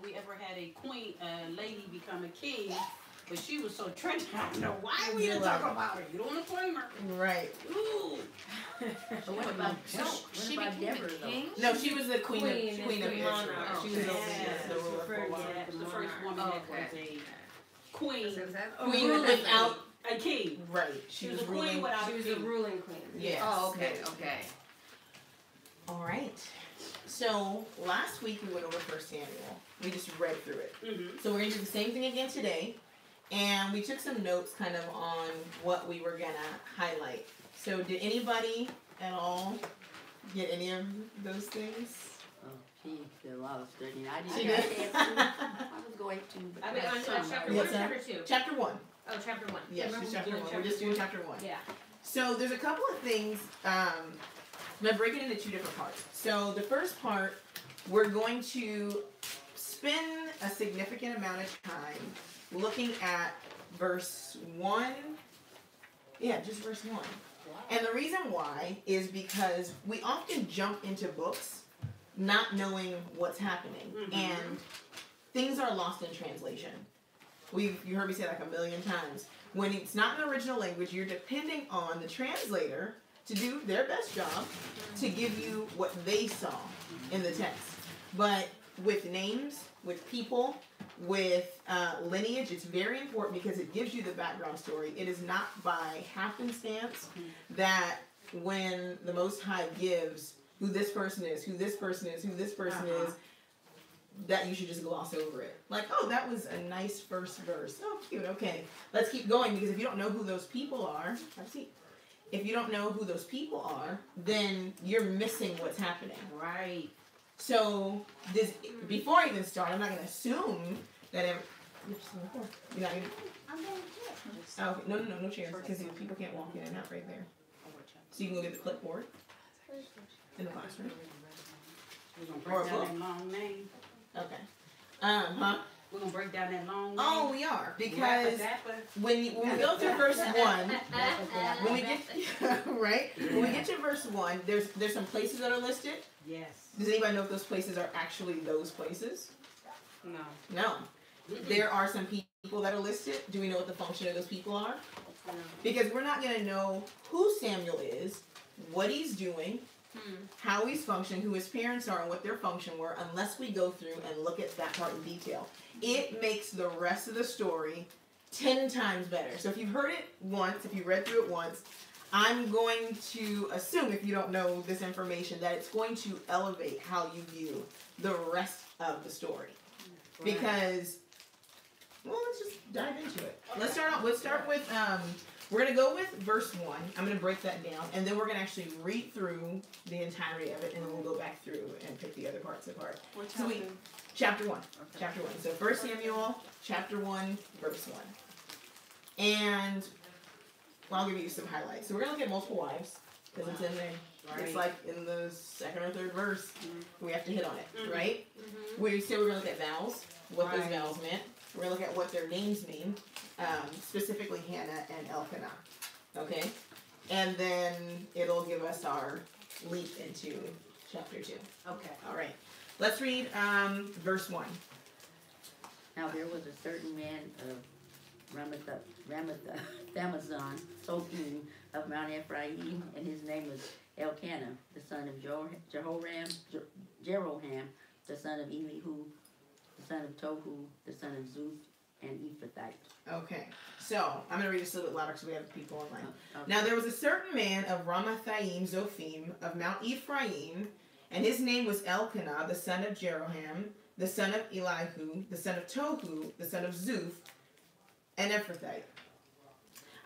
we ever had a queen, a lady become a king, but she was so trendy. I don't know why we didn't talk about her. You don't want to claim her. Right. Ooh. But what about she became Deborah, a king? No, she was the queen of the Israel. monarch. She was the ruler for a while. The first woman that was a queen. Queen without a king. Right. She was a queen ruling. without She was a the ruling queen. Yes. Oh, okay, okay. All right. So last week we went over 1 Samuel. We just read through it. Mm-hmm. So we're going to do the same thing again today. And we took some notes kind of on what we were going to highlight. So did anybody at all get any of those things? Oh, she did a lot of studying. I She didn't. did. I was going to. But I mean, on chapter 1 or chapter 2? Chapter 1. Oh, chapter 1. Yes, just chapter 1. We're just doing chapter 1. Yeah. So there's a couple of things. I'm going to break it into two different parts. So the first part, we're going to spend a significant amount of time looking at verse 1. Yeah, just verse 1. And the reason why is because we often jump into books not knowing what's happening. Mm-hmm. And things are lost in translation. You heard me say like a million times. When it's not in the original language, you're depending on the translator to do their best job to give you what they saw in the text. But with names, with people, with lineage, it's very important because it gives you the background story. It is not by happenstance that when the Most High gives who this person is, who this person is, who this person is, that you should just gloss over it. Like, oh, that was a nice first verse. Oh, cute. Okay, let's keep going, because if you don't know who those people are, if you don't know who those people are, then you're missing what's happening. Right. So this, before I even start, I'm not going to assume that you're not going to. I'm going to Oh, okay. No chairs, because people can't walk in and out right there. So you can go get the clipboard in the classroom. We're going to break down that long name. Okay. We're going to break down that long name. Oh, we are, because Zappa. when we go through verse 1, when we get right, when we get to verse 1, there's some places that are listed. Yes. Does anybody know if those places are actually those places? No. No. There are some people that are listed. Do we know what the function of those people are? Because we're not going to know who Samuel is, what he's doing, how he's functioning, who his parents are, and what their function were, unless we go through and look at that part in detail. It makes the rest of the story 10 times better. So if you've heard it once, if you read through it once, I'm going to assume, if you don't know this information, that it's going to elevate how you view the rest of the story. Because, well, let's just dive into it. Let's start with, we're going to go with verse 1. I'm going to break that down, and then we're going to actually read through the entirety of it, and then we'll go back through and pick the other parts apart. So chapter 1. Okay. Chapter 1. So 1 Samuel, chapter 1, verse 1. And well, I'll give you some highlights. So we're going to look at multiple wives, because it's in there. Right. It's like in the second or third verse. We have to hit on it, right? We said we're going to look at vows, what those vows meant. We're going to look at what their names mean, specifically Hannah and Elkanah. Okay? And then it'll give us our leap into chapter 2. Okay. All right. Let's read verse 1. Now there was a certain man of Ramazan, Sophim of Mount Ephraim, and his name was Elkanah, the son of Jeroham, the son of Elihu, the son of Tohu, the son of Zuph, and Ephrathite. Okay, so I'm going to read this a little bit louder because we have people online. Okay. Now there was a certain man of Ramathaim Zophim of Mount Ephraim, and his name was Elkanah, the son of Jeroham, the son of Elihu, the son of Tohu, the son of Zuph, and Ephrathite.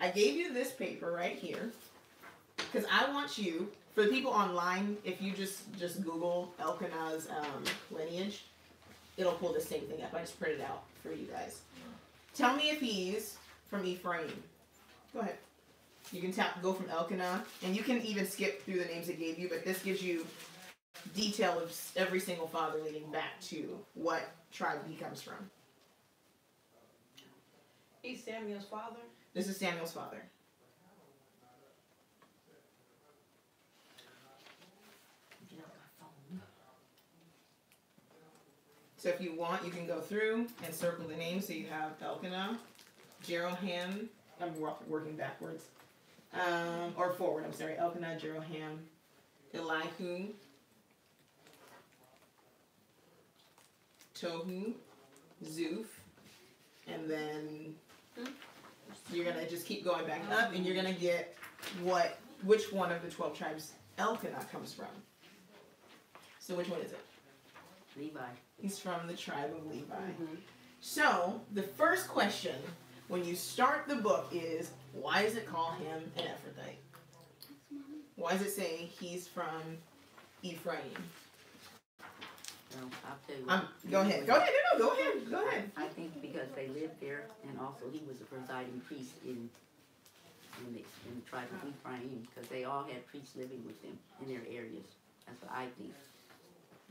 I gave you this paper right here because I want you, for the people online, if you just Google Elkanah's lineage, it'll pull the same thing up. I just printed it out for you guys. Tell me if he's from Ephraim. Go ahead. You can go from Elkanah, and you can even skip through the names it gave you, but this gives you detail of every single father leading back to what tribe he comes from. He's Samuel's father? This is Samuel's father. So if you want, you can go through and circle the names. So you have Elkanah, Jeroham. I'm working backwards. Or forward, I'm sorry. Elkanah, Jeroham, Elihu, Tohu, Zuph, and then you're going to just keep going back up, and you're going to get which one of the 12 tribes Elkanah comes from. So which one is it? Levi. He's from the tribe of Levi. So the first question when you start the book is, why does it call him an Ephrathite? Why does it say he's from Ephraim? Well, I'll tell you what. Go ahead. Go ahead. I think because they lived there, and also he was a presiding priest in the tribe of Ephraim, because they all had priests living with them in their areas. That's what I think.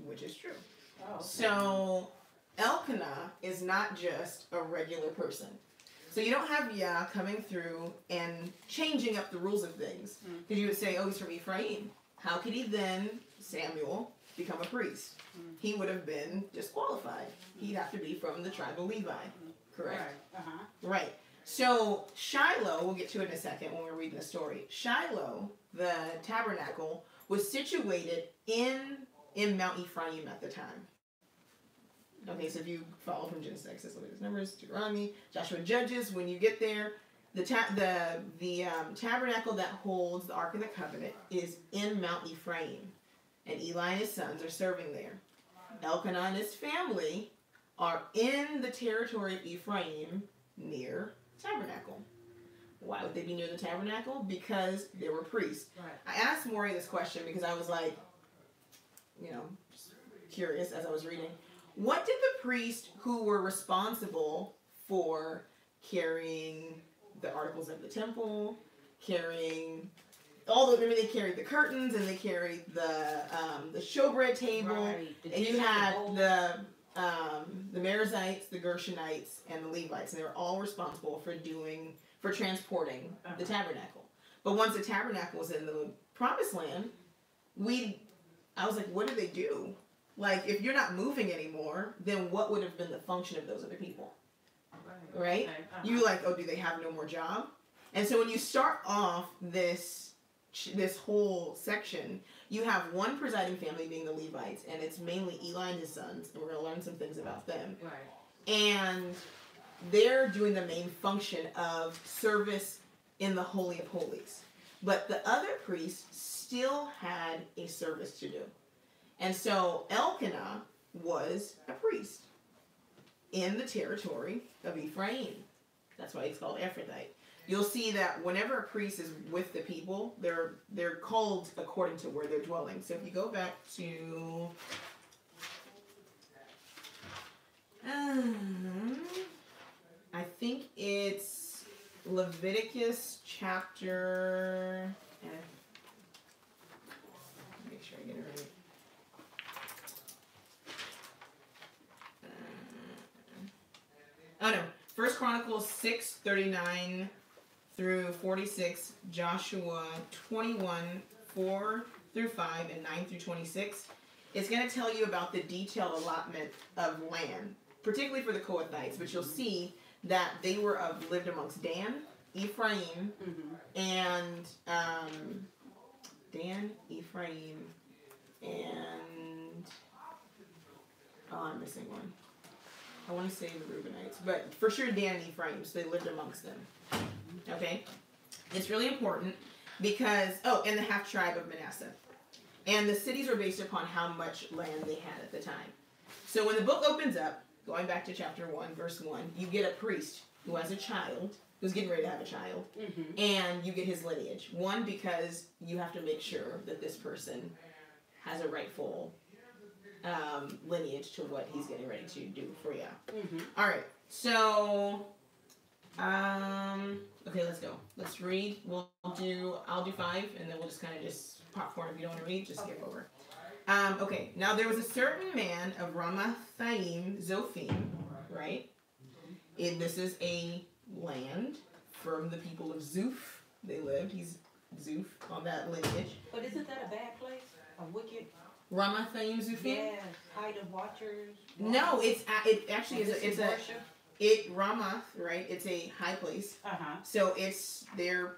Which is true. Oh, okay. So Elkanah is not just a regular person. So you don't have Yah coming through and changing up the rules of things. Because you would say, oh, he's from Ephraim. How could he then, Samuel, become a priest? He would have been disqualified. He'd have to be from the tribe of Levi. Correct? Right. So Shiloh, we'll get to it in a second when we're reading the story. Shiloh, the tabernacle, was situated in Mount Ephraim at the time. Okay, so if you follow from Genesis, Exodus, Leviticus, Numbers, Deuteronomy, Joshua, Judges, when you get there, the tabernacle that holds the Ark of the Covenant is in Mount Ephraim, and Eli and his sons are serving there. Elkanah and his family are in the territory of Ephraim near the tabernacle. Why would they be near the tabernacle? Because they were priests. Right. I asked Maury this question because I was like, just curious as I was reading. What did the priests who were responsible for carrying the articles of the temple, carrying they carried the curtains and they carried the showbread table, Right. and you had the Nazarites, the Gershonites, and the Levites, and they were all responsible for transporting the tabernacle. But once the tabernacle was in the Promised Land, I was like, what do they do? Like, if you're not moving anymore, then what would have been the function of those other people? Right? Okay. You like, oh, do they have no more job? And so when you start off this whole section, you have one presiding family being the Levites, and it's mainly Eli and his sons, and we're going to learn some things about them. Right. And they're doing the main function of service in the Holy of Holies. But the other priests still had a service to do. And so Elkanah was a priest in the territory of Ephraim. That's why he's called Ephrathite. You'll see that whenever a priest is with the people, they're called according to where they're dwelling. So if you go back to I think it's Leviticus chapter. Make sure I get it right. Oh no, 1 Chronicles 6:39 through 46, Joshua 21 4 through 5, and 9 through 26. It's going to tell you about the detailed allotment of land, particularly for the Kohathites, but you'll see that they lived amongst Dan, Ephraim, and Dan, Ephraim, and I'm missing one. I want to say the Reubenites, but for sure Dan and Ephraim, so they lived amongst them. Okay? It's really important because, and the half-tribe of Manasseh. And the cities were based upon how much land they had at the time. So when the book opens up, going back to chapter 1, verse 1, you get a priest who has a child, who's getting ready to have a child, and you get his lineage. One, because you have to make sure that this person has a rightful lineage to what he's getting ready to do for you. All right, so okay, let's go. Let's read. I'll do 5, and then we'll just kind of popcorn. If you don't want to read, just skip over. Okay, now there was a certain man of Ramathaim Zophim, right? And this is a land from the people of Zuph. They lived. He's Zuph on that lineage. But isn't that a bad place? A wicked Ramathaim Zufim? Yes, height of watchers. No, it actually is Ramath, right? It's a high place. So they're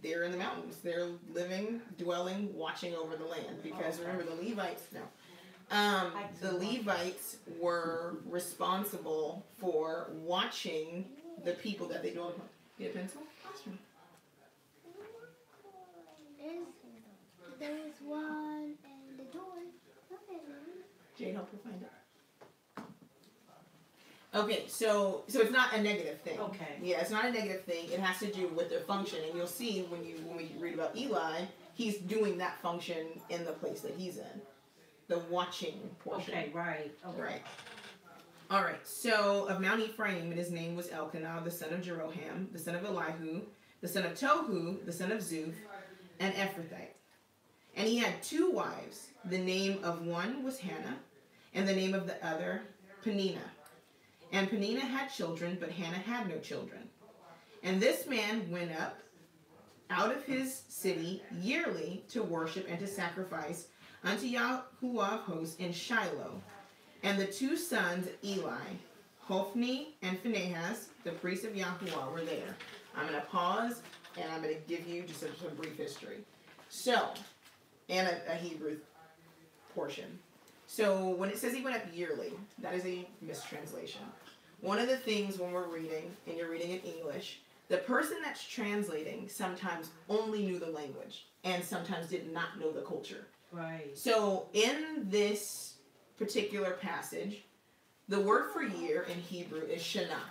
in the mountains. They're living, dwelling, watching over the land. Because remember the Levites, the Levites were responsible for watching the people that they dwell upon. Get a pencil? There's one and the door. Jade, help her find it. Okay, so it's not a negative thing. Okay. Yeah, it's not a negative thing. It has to do with their function, and you'll see when we read about Eli, he's doing that function in the place that he's in, the watching portion. Okay, right. Okay. Right. All right. So of Mount Ephraim, and his name was Elkanah, the son of Jeroham, the son of Elihu, the son of Tohu, the son of Zuph, an Ephrathite. And he had 2 wives. The name of one was Hannah, and the name of the other Peninnah. And Peninnah had children, but Hannah had no children. And this man went up out of his city yearly to worship and to sacrifice unto Yahuwah of hosts in Shiloh. And the 2 sons of Eli, Hophni and Phinehas, the priests of Yahuwah, were there. I'm going to pause, and I'm going to give you just a brief history. So, and a Hebrew portion. So when it says he went up yearly, that is a mistranslation. One of the things when we're reading, and you're reading in English, the person that's translating sometimes only knew the language and sometimes did not know the culture. Right. So in this particular passage, the word for year in Hebrew is Shana.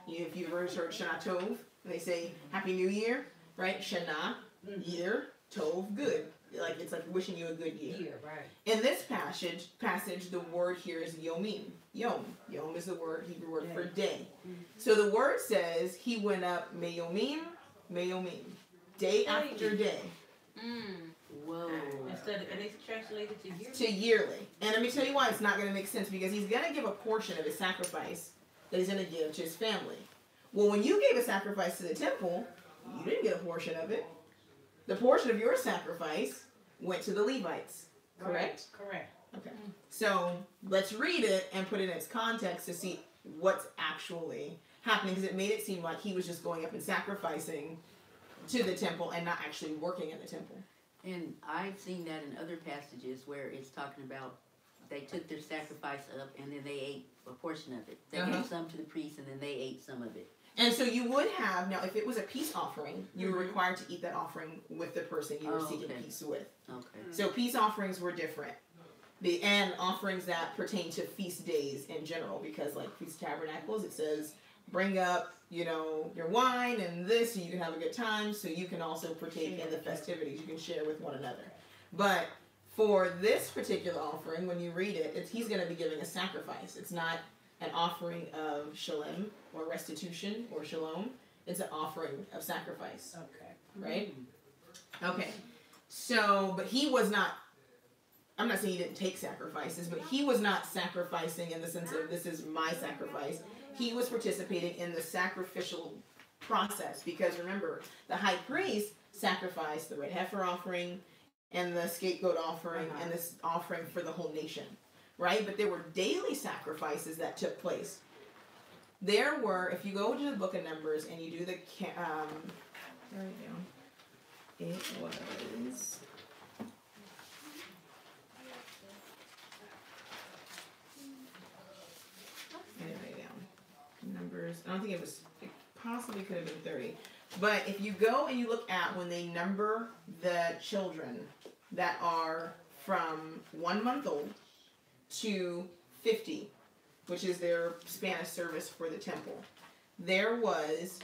If you've ever heard Shana Tov, they say Happy New Year, right? Shana, year, Tov, good. Like it's like wishing you a good year. Right. In this passage, the word here is Yomim. Yom. Yom is the Hebrew word for day. So the word says he went up Meyomim, day after day. Whoa. Instead of, and it's translated to yearly. To yearly. And let me tell you why it's not going to make sense, because he's going to give a portion of his sacrifice that he's going to give to his family. Well, when you gave a sacrifice to the temple, you didn't get a portion of it. The portion of your sacrifice went to the Levites, correct? Right. Correct. Okay. So let's read it and put it in its context to see what's actually happening, because it made it seem like he was just going up and sacrificing to the temple and not actually working in the temple. And I've seen that in other passages where it's talking about they took their sacrifice up and then they ate a portion of it. They gave some to the priest and then they ate some of it. And so you would have, now if it was a peace offering, you were required to eat that offering with the person you were seeking peace with. Okay. So peace offerings were different. And offerings that pertain to feast days in general, because like Feast of Tabernacles, it says bring up, your wine and this so you can have a good time, so you can also partake in the festivities. You can share with one another. But for this particular offering, when you read it, he's going to be giving a sacrifice. It's not an offering of shalom or restitution or shalom. It's an offering of sacrifice. Okay. Right? Okay. So, but he was not, I'm not saying he didn't take sacrifices, but he was not sacrificing in the sense of this is my sacrifice. He was participating in the sacrificial process, because remember, the high priest sacrificed the red heifer offering and the scapegoat offering and this offering for the whole nation. Right? But there were daily sacrifices that took place. There were, if you go to the book of Numbers and you do the, there we go. It was, Numbers, I don't think it possibly could have been 30. But if you go and you look at when they number the children that are from 1 month old to 50, which is their span of service for the temple, there was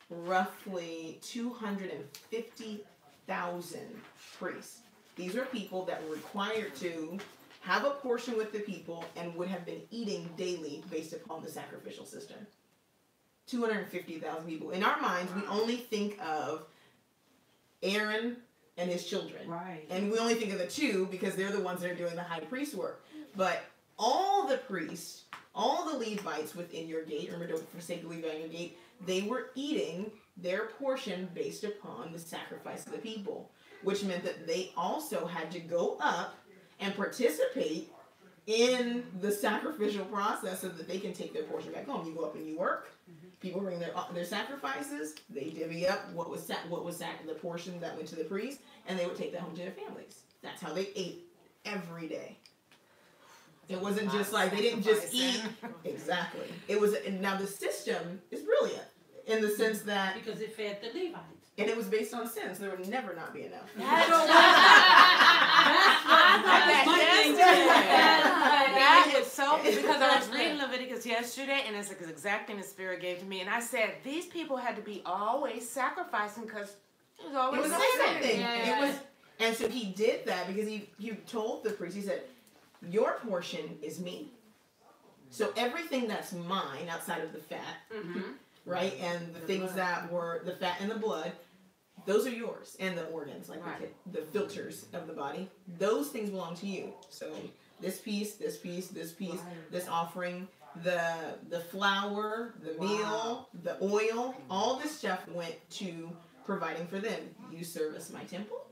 roughly 250,000 priests. These are people that were required to have a portion with the people and would have been eating daily based upon the sacrificial system. 250,000 people. In our minds, we only think of Aaron and his children. Right. And we only think of the 2 because they're the ones that are doing the high priest work. But all the priests, all the Levites within your gate, remember, don't forsake the Levite in your gate, they were eating their portion based upon the sacrifice of the people, which meant that they also had to go up and participate in the sacrificial process so that they can take their portion back home. You go up and you work. People bring their sacrifices. They divvy up what was the portion that went to the priest, and they would take that home to their families. That's how they ate every day. It wasn't just like they didn't just eat. Exactly. It was now the system is brilliant in the sense that because it fed the Levites. And it was based on sin, so there would never not be enough. That is so, because I was reading Leviticus yesterday, and it's the exact thing the Spirit gave to me, and I said, these people had to be always sacrificing, because it was always something. And so he did that because he told the priest, he said, your portion is me. So everything that's mine outside of the fat, right, and the things that were the fat and the blood, those are yours, and the organs, like the filters of the body. Those things belong to you. So this piece, this piece, this piece, this offering, the flour, the meal, the oil, all this stuff went to providing for them. You service my temple,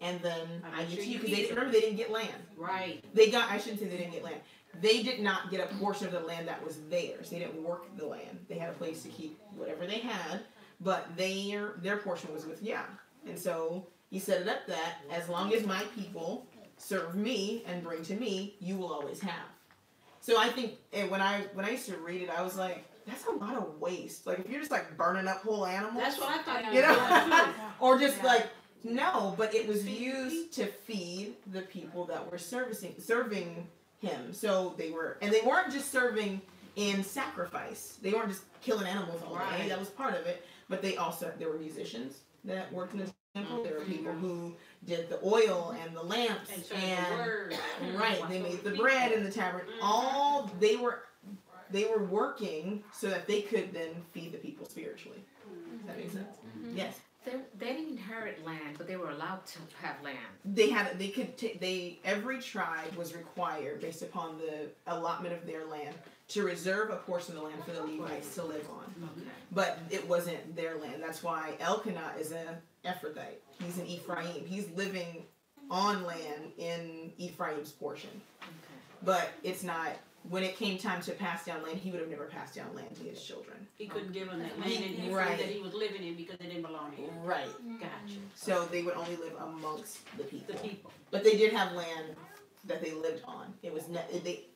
and then I get to you, because they didn't get land. Right. I shouldn't say they didn't get land. They did not get a portion of the land that was theirs. They didn't work the land. They had a place to keep whatever they had, but their portion was with Yah. And so he set it up that as long as my people serve me and bring to me, you will always have. So I think, and when I used to read it, I was like, that's a lot of waste. Like if you're just like burning up whole animals. That's what I thought. You know, or just like. No, but it was used to feed the people that were serving him. So they weren't just serving in sacrifice. They weren't just killing animals all day. That was part of it. But there were musicians that worked in the temple. There were people who did the oil and the lamps and they made the bread in the tabernacle. All they were working so that they could then feed the people spiritually. Does that make sense? Yes. They didn't inherit land, but they were allowed to have land. Every tribe was required, based upon the allotment of their land, to reserve a portion of the land for the Levites to live on. Okay. But it wasn't their land. That's why Elkanah is an Ephrathite. He's an Ephraim. He's living on land in Ephraim's portion. Okay. But it's not. When it came time to pass down land, he would have never passed down land to his children. He couldn't give them that land in Ephraim that he was living in because it didn't belong to him. Right. Gotcha. So they would only live amongst the people. But they did have land that they lived on. It was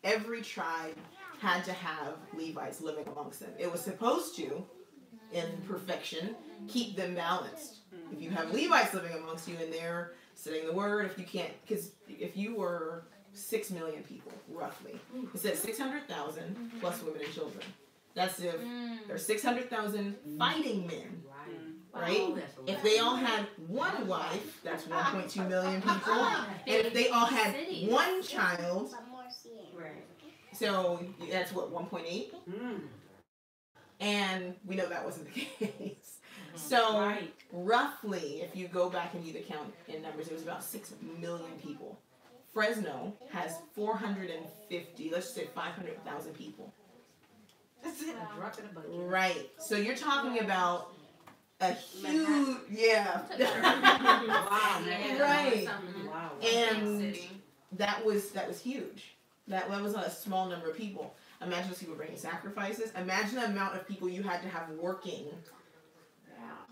every tribe had to have Levites living amongst them. It was supposed to, in perfection, keep them balanced. If you have Levites living amongst you and they're studying the word, because if you were 6 million people, roughly. It says 600,000 plus women and children. That's if there's 600,000 fighting men, right? Oh, if they all had one wife, that's 1.2 million people. And if they all had one child, so that's what, 1.8? And we know that wasn't the case. So roughly, if you go back and do the count in numbers, it was about 6 million people. Fresno has 450, let's say 500,000 people. That's it. Right. So you're talking about a huge, right. Wow. And that was huge. That was not a small number of people. Imagine those people bringing sacrifices. Imagine the amount of people you had to have working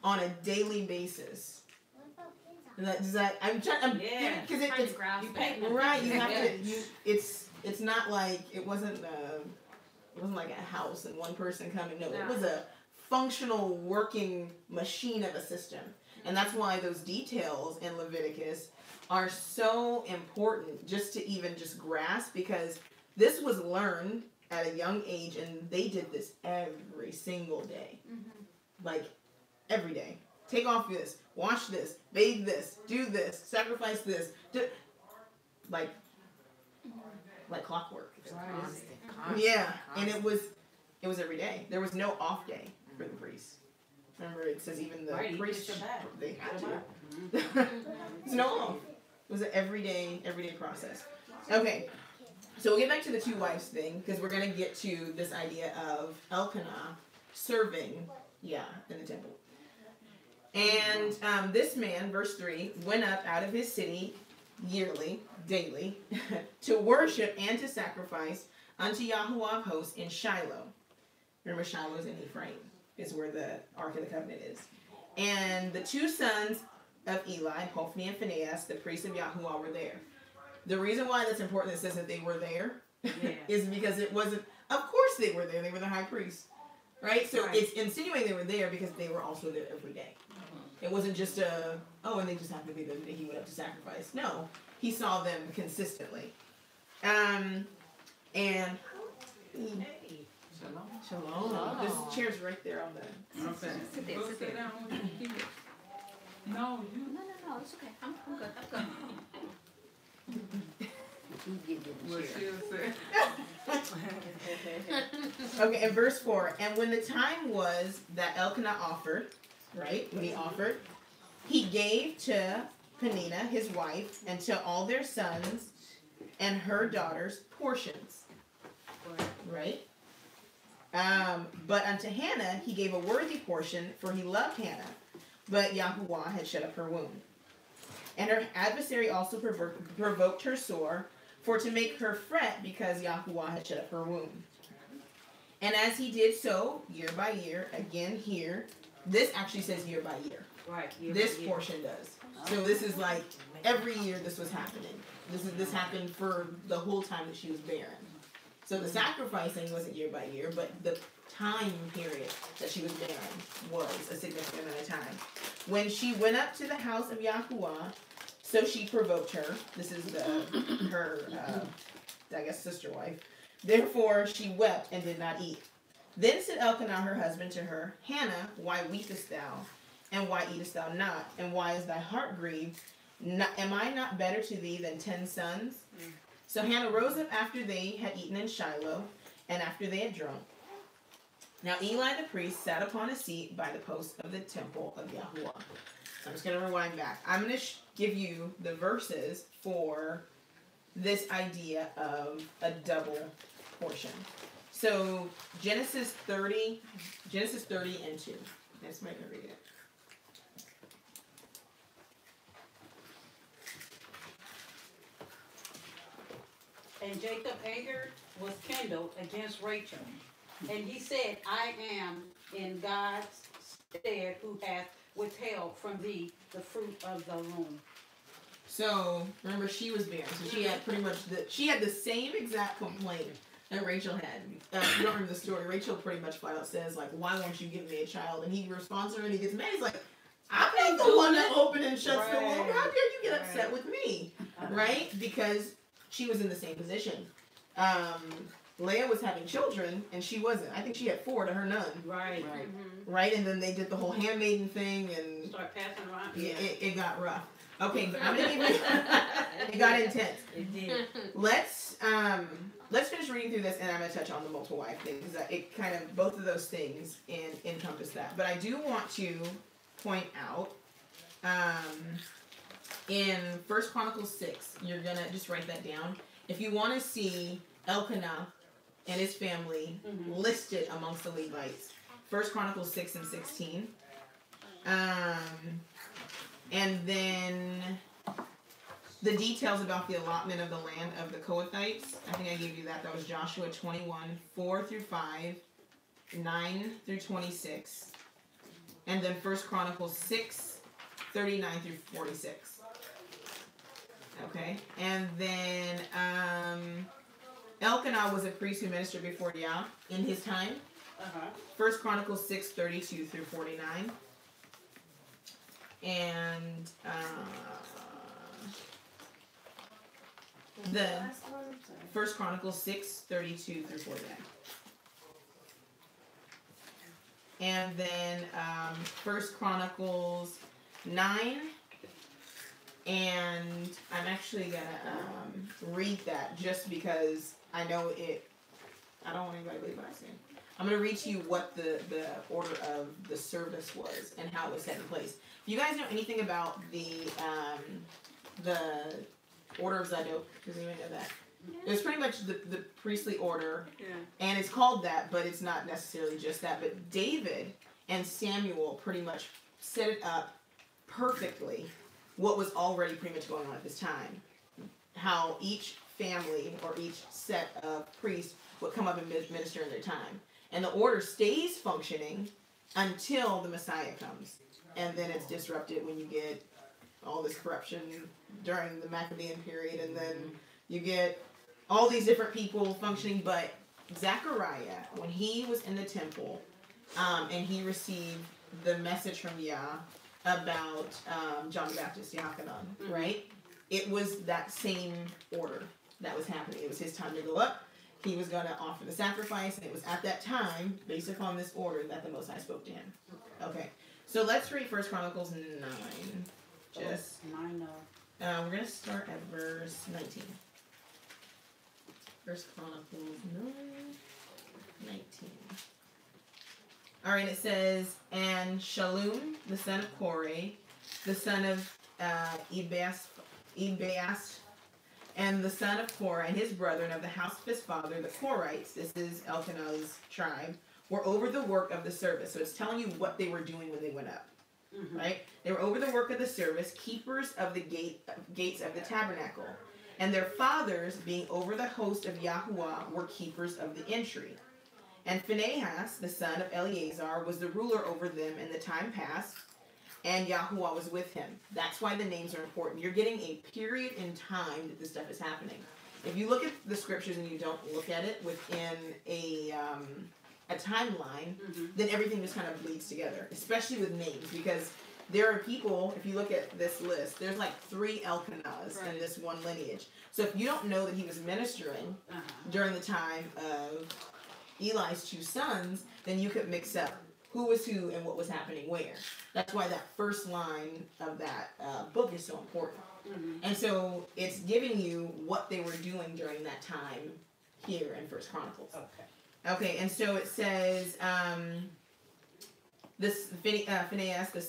on a daily basis. Because it's right. You have to. It's not like it wasn't like a house and one person coming. No, it was a functional working machine of a system, and that's why those details in Leviticus are so important just to even just grasp, because this was learned at a young age, and they did this every single day, like every day. Take off this, wash this, bathe this, do this, sacrifice this, like clockwork. Yeah, and it was every day. There was no off day for the priests. Remember, it says even the priests, they had to. It's no off. It was an everyday process. Okay, so we'll get back to the two wives thing, because we're going to get to this idea of Elkanah serving in the temple. And this man, verse 3, went up out of his city yearly, daily, to worship and to sacrifice unto Yahuwah of hosts in Shiloh. Remember, Shiloh is in Ephraim, is where the Ark of the Covenant is. And the two sons of Eli, Hophni and Phinehas, the priests of Yahuwah, were there. The reason why that's important, it says that they were there, is because it wasn't, of course they were there, they were the high priest. Right? So it's insinuating they were there because they were also there every day. It wasn't just and they just happened to be there the day he went up to sacrifice. No, he saw them consistently. And Shalom. This chair's right there on the. Okay. Sit there. No, it's okay. I'm good. Okay, in verse 4, and when the time was that Elkanah offered, right, when he offered, he gave to Peninnah, his wife, and to all their sons and her daughters portions, right? But unto Hannah he gave a worthy portion, for he loved Hannah, but Yahuwah had shut up her womb. And her adversary also provoked her sore, for to make her fret, because Yahuwah had shut up her womb. And as he did so, year by year, again here, this actually says year by year. Right. This portion does. So this is like every year this was happening. This happened for the whole time that she was barren. So the sacrificing wasn't year by year, but the time period that she was barren was a significant amount of time. When she went up to the house of Yahuwah, so she provoked her. This is her sister wife. Therefore she wept and did not eat. Then said Elkanah her husband to her, Hannah, why weepest thou? And why eatest thou not? And why is thy heart grieved? Am I not better to thee than 10 sons? So Hannah rose up after they had eaten in Shiloh, and after they had drunk. Now Eli the priest sat upon a seat by the post of the temple of Yahuwah. I'm just going to rewind back. I'm going to give you the verses for this idea of a double portion. So Genesis 30 and 2. That's my read it. And Jacob anger was kindled against Rachel. And he said, I am in God's stead who hath withheld from thee the fruit of the womb. So remember, she was barren. So she had pretty much the same exact complaint that Rachel had. If you don't remember the story, Rachel pretty much flat out says, like, why won't you give me a child? And he responds to her and he gets mad. He's like, I'm not the one that opened and shuts the womb. How dare you get upset with me? Right? Because she was in the same position. Leah was having children, and she wasn't. I think she had 4 to her none. Right. Mm-hmm. Right, and then they did the whole handmaiden thing, and start passing around. Yeah, it got rough. Okay, but I'm gonna even. It got intense. It did. Let's finish reading through this, and I'm gonna touch on the multiple wife thing because it kind of both of those things encompass that. But I do want to point out, in 1 Chronicles 6, you're gonna just write that down. If you want to see Elkanah and his family listed amongst the Levites, 1 Chronicles 6 and 16. And then the details about the allotment of the land of the Kohathites. I think I gave you that. That was Joshua 21, 4 through 5, 9 through 26. And then 1 Chronicles 6, 39 through 46. Okay. And then Elkanah was a priest who ministered before Yah in his time. 1 Chronicles 6, 32 through 49. And the 1 Chronicles 6, 32 through 49. And then 1 Chronicles 9. And I'm actually going to read that just because I know it. I don't want anybody to believe what I say. I'm going to read to you what the order of the service was and how it was set in place. If you guys know anything about the order of Zadok, does anyone know that? It was pretty much the priestly order, and it's called that, but it's not necessarily just that. But David and Samuel pretty much set it up perfectly, what was already pretty much going on at this time. how each family or each set of priests would come up and minister in their time. And the order stays functioning until the Messiah comes. And then it's disrupted when you get all this corruption during the Maccabean period, and then you get all these different people functioning. But Zechariah, when he was in the temple, and he received the message from Yah about John the Baptist, Elkanah, right? It was that same order that was happening. It was his time to go up. He was going to offer the sacrifice, and it was at that time, based upon this order, that the Most High spoke to him. Okay, so let's read 1 Chronicles 9. Just, we're going to start at verse 19. 1 Chronicles 9, 19. Alright, it says, and Shalom, the son of Korah, the son of Ebeas, and the son of Korah, and his brethren of the house of his father, the Korhites, this is Elkanah's tribe, were over the work of the service. So it's telling you what they were doing when they went up. Right? They were over the work of the service, keepers of the gates of the tabernacle. And their fathers, being over the host of Yahuwah, were keepers of the entry. And Phinehas, the son of Eleazar, was the ruler over them in the time past, and Yahuwah was with him. That's why the names are important. You're getting a period in time that this stuff is happening. If you look at the scriptures and you don't look at it within a timeline, then everything just kind of bleeds together, especially with names, because there are people, if you look at this list, there's like 3 Elkanahs in this one lineage. So if you don't know that he was ministering during the time of Eli's 2 sons, then you could mix up who was who and what was happening where. That's why that first line of that book is so important. And so it's giving you what they were doing during that time here in 1 Chronicles. Okay, and so it says, this Phinehas, the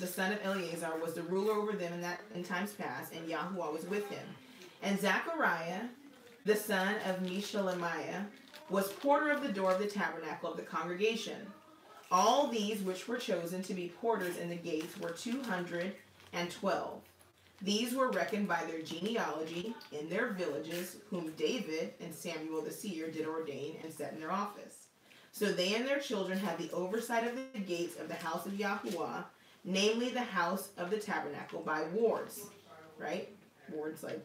son of Eleazar, was the ruler over them in times past, and Yahuwah was with him. And Zechariah, the son of Meshelemiah, was porter of the door of the tabernacle of the congregation. All these which were chosen to be porters in the gates were 212. These were reckoned by their genealogy in their villages, whom David and Samuel the seer did ordain and set in their office. So they and their children had the oversight of the gates of the house of Yahuwah, namely the house of the tabernacle, by wards. Right? Wards like,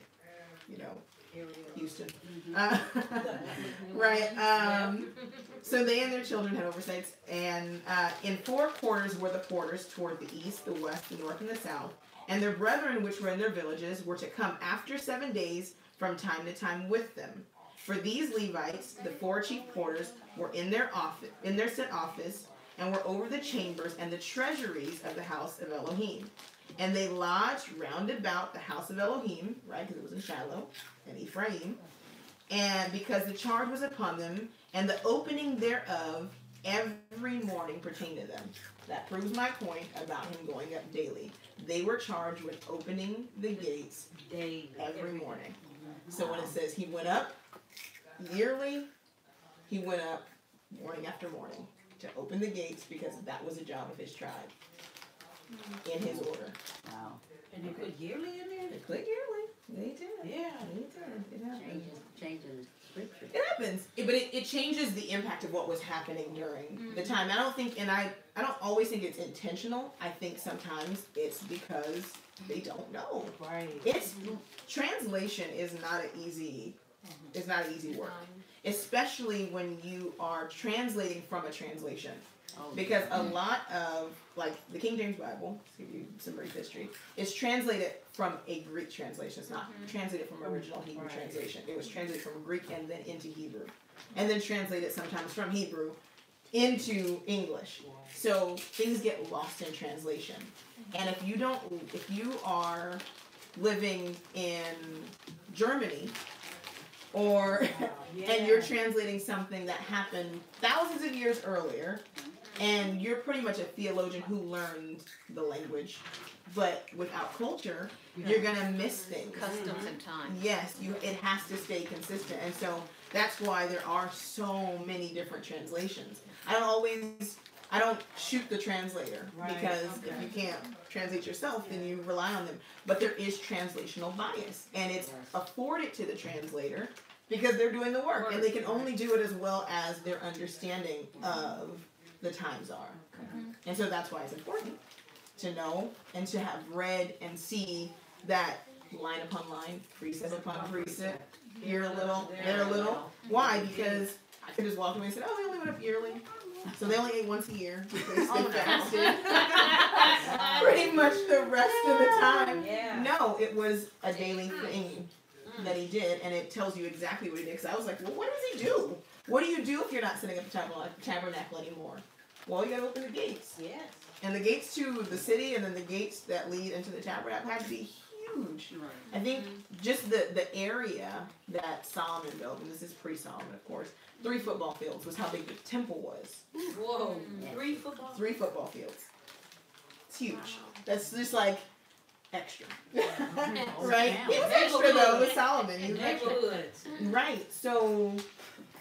Houston. Right. So they and their children had oversights, and in 4 quarters were the porters toward the east, the west, the north, and the south. And their brethren which were in their villages were to come after 7 days from time to time with them. For these Levites, the 4 chief porters, were in their set office, and were over the chambers and the treasuries of the house of Elohim. And they lodged round about the house of Elohim, right, because it was in Shiloh, and Ephraim, and because the charge was upon them, and the opening thereof every morning pertained to them. That proves my point about him going up daily. They were charged with opening the gates every morning. So when it says he went up yearly, he went up morning after morning to open the gates, because that was a job of his tribe in his order. Wow. And they put yearly in there? They put yearly. They did. Yeah. They did. It happens. Changing scripture. It happens. But it changes the impact of what was happening during the time. I don't think, and I don't always think it's intentional. I think sometimes it's because they don't know. Right. Translation is not an easy work. Especially when you are translating from a translation. Because a lot of, like, the King James Bible, to give you some brief history, is translated from a Greek translation. It's not translated from original Hebrew translation. It was translated from Greek and then into Hebrew. And then translated sometimes from Hebrew into English. So things get lost in translation. And if you are living in Germany, and you're translating something that happened thousands of years earlier, and you're pretty much a theologian who learned the language, but without culture, you're gonna miss things. Customs and time. Yes, it has to stay consistent, and so that's why there are so many different translations. I don't always I don't shoot the translator Right, because okay. if you can't translate yourself, then you rely on them. But there is translational bias, and it's afforded to the translator because they're doing the work, and they can only do it as well as their understanding of the times are. And so that's why it's important to know and to have read and see that line upon line, precept upon precept, here a little, there a little. Why? Because I could just walk away and say, oh, they only went up yearly. So they only ate once a year because they fasted pretty much the rest of the time. Yeah. No, it was a daily thing that he did, and it tells you exactly what he did. Because I was like, well, what does he do? What do you do if you're not setting up the tabernacle anymore? Well, you gotta open the gates. Yes. And the gates to the city and then the gates that lead into the tabernacle had to be huge. I think just the area that Solomon built, and this is pre-Solomon, of course, 3 football fields was how big the temple was. Whoa. 3 football? 3 football fields. It's huge. That's just like extra. Right? It was extra though with Solomon. It was extra. Neighborhoods. Right. So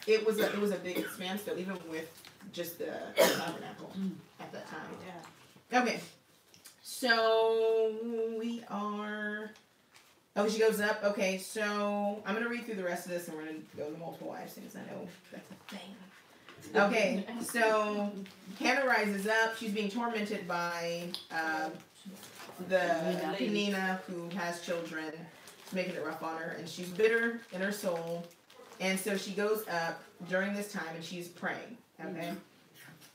it was a big expanse though, even with just the tabernacle at that time. Yeah. Okay. So we are. Oh, she goes up. Okay, so I'm gonna read through the rest of this, and we're gonna go to multiple wives things. I know that's a thing. Okay, so Hannah rises up. She's being tormented by the Penina who has children, making it rough on her, and she's bitter in her soul. And so she goes up during this time, and she's praying. Okay,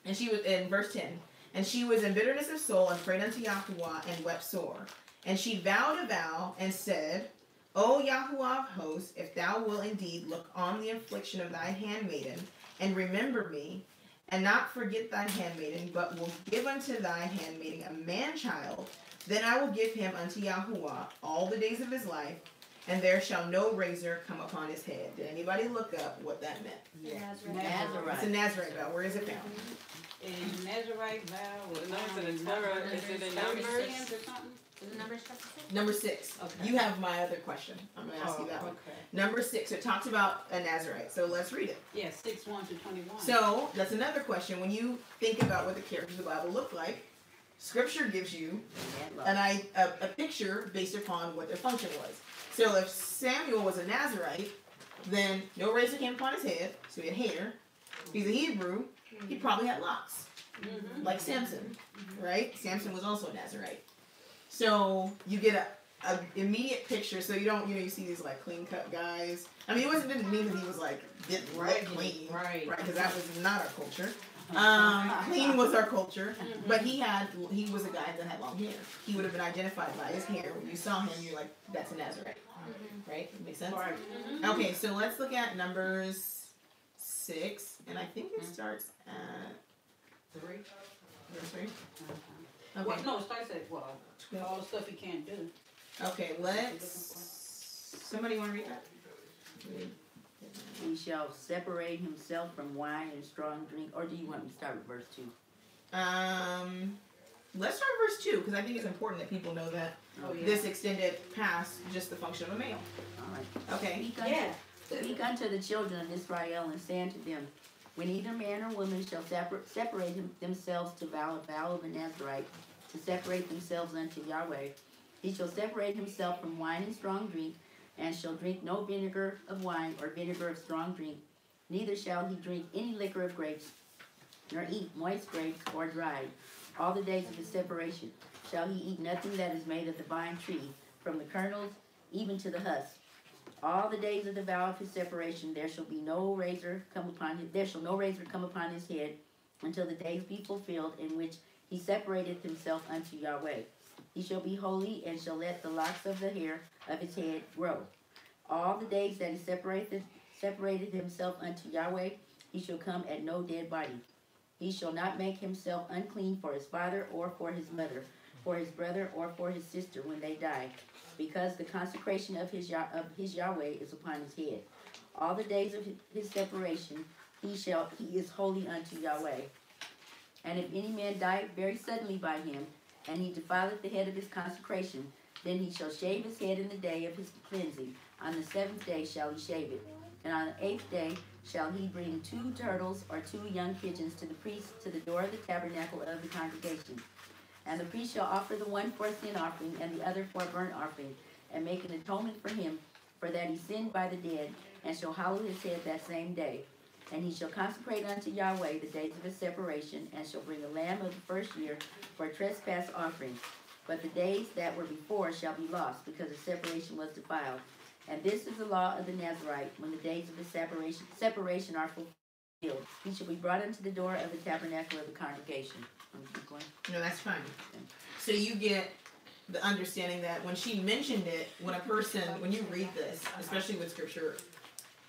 and she was in verse 10. And she was in bitterness of soul and prayed unto Yahuwah and wept sore. And she vowed a vow and said, O Yahuwah of hosts, if thou wilt indeed look on the affliction of thy handmaiden, and remember me, and not forget thy handmaiden, but will give unto thy handmaiden a man-child, then I will give him unto Yahuwah all the days of his life, and there shall no razor come upon his head. Did anybody look up what that meant? Nazarite. It's a Nazarite vow. Where is it found? In Nazarite vow or Is it in Numbers? Is it in Numbers? or something? Is it Numbers chapter 6? Number 6. Okay. You have my other question. I'm going to ask you that one. Okay. Number 6. It talks about a Nazarite. So let's read it. Yeah, 6:1 to 21. So that's another question. When you think about what the characters of the Bible look like, Scripture gives you a picture based upon what their function was. So if Samuel was a Nazarite, then no razor came upon his head, so he had hair. If he's a Hebrew, he probably had locks, like Samson, right? Samson was also a Nazarite. So you get a immediate picture. So you don't, you see these like clean cut guys. I mean, didn't mean that he was like didn't look clean, right? Because that was not our culture. Clean was our culture, but he was a guy that had long hair. He would have been identified by his hair. When you saw him, you're like, that's a Nazarite, right? Makes sense. Right. Okay, so let's look at Numbers 6, and I think it starts at 3. verse 3. Okay. Okay. No, it starts at all the stuff he can't do. Okay, let's. Somebody want to read that? He shall separate himself from wine and strong drink. Or do you want me to start with verse 2? Let's start verse 2 because I think it's important that people know that this extended past just the function of a male. All right. Okay. Speak unto the children of Israel and say unto them, when either man or woman shall separate themselves to vow a vow of a Nazarite, to separate themselves unto Yahweh, he shall separate himself from wine and strong drink, and shall drink no vinegar of wine or vinegar of strong drink, neither shall he drink any liquor of grapes, nor eat moist grapes or dried. All the days of his separation shall he eat nothing that is made of the vine tree, from the kernels even to the husk. All the days of the vow of his separation there shall no razor come upon his head, until the days be fulfilled in which he separateth himself unto Yahweh. He shall be holy, and shall let the locks of the hair of his head grow. All the days that he separated himself unto Yahweh, he shall come at no dead body. He shall not make himself unclean for his father or for his mother, for his brother or for his sister when they die, because the consecration of his Yahweh is upon his head. All the days of his separation he is holy unto Yahweh. And if any man die very suddenly by him, and he defileth the head of his consecration, then he shall shave his head in the day of his cleansing. On the 7th day shall he shave it. And on the 8th day shall he bring 2 turtles or 2 young pigeons to the priest to the door of the tabernacle of the congregation. And the priest shall offer the one for a sin offering and the other for a burnt offering, and make an atonement for him, for that he sinned by the dead, and shall hallow his head that same day. And he shall consecrate unto Yahweh the days of his separation, and shall bring a lamb of the first year for a trespass offering. But the days that were before shall be lost, because the separation was defiled. And this is the law of the Nazarite, when the days of the separation are fulfilled. He shall be brought unto the door of the tabernacle of the congregation. Keep going. No, that's fine. So you get the understanding that when she mentioned it, when you read this, especially with scripture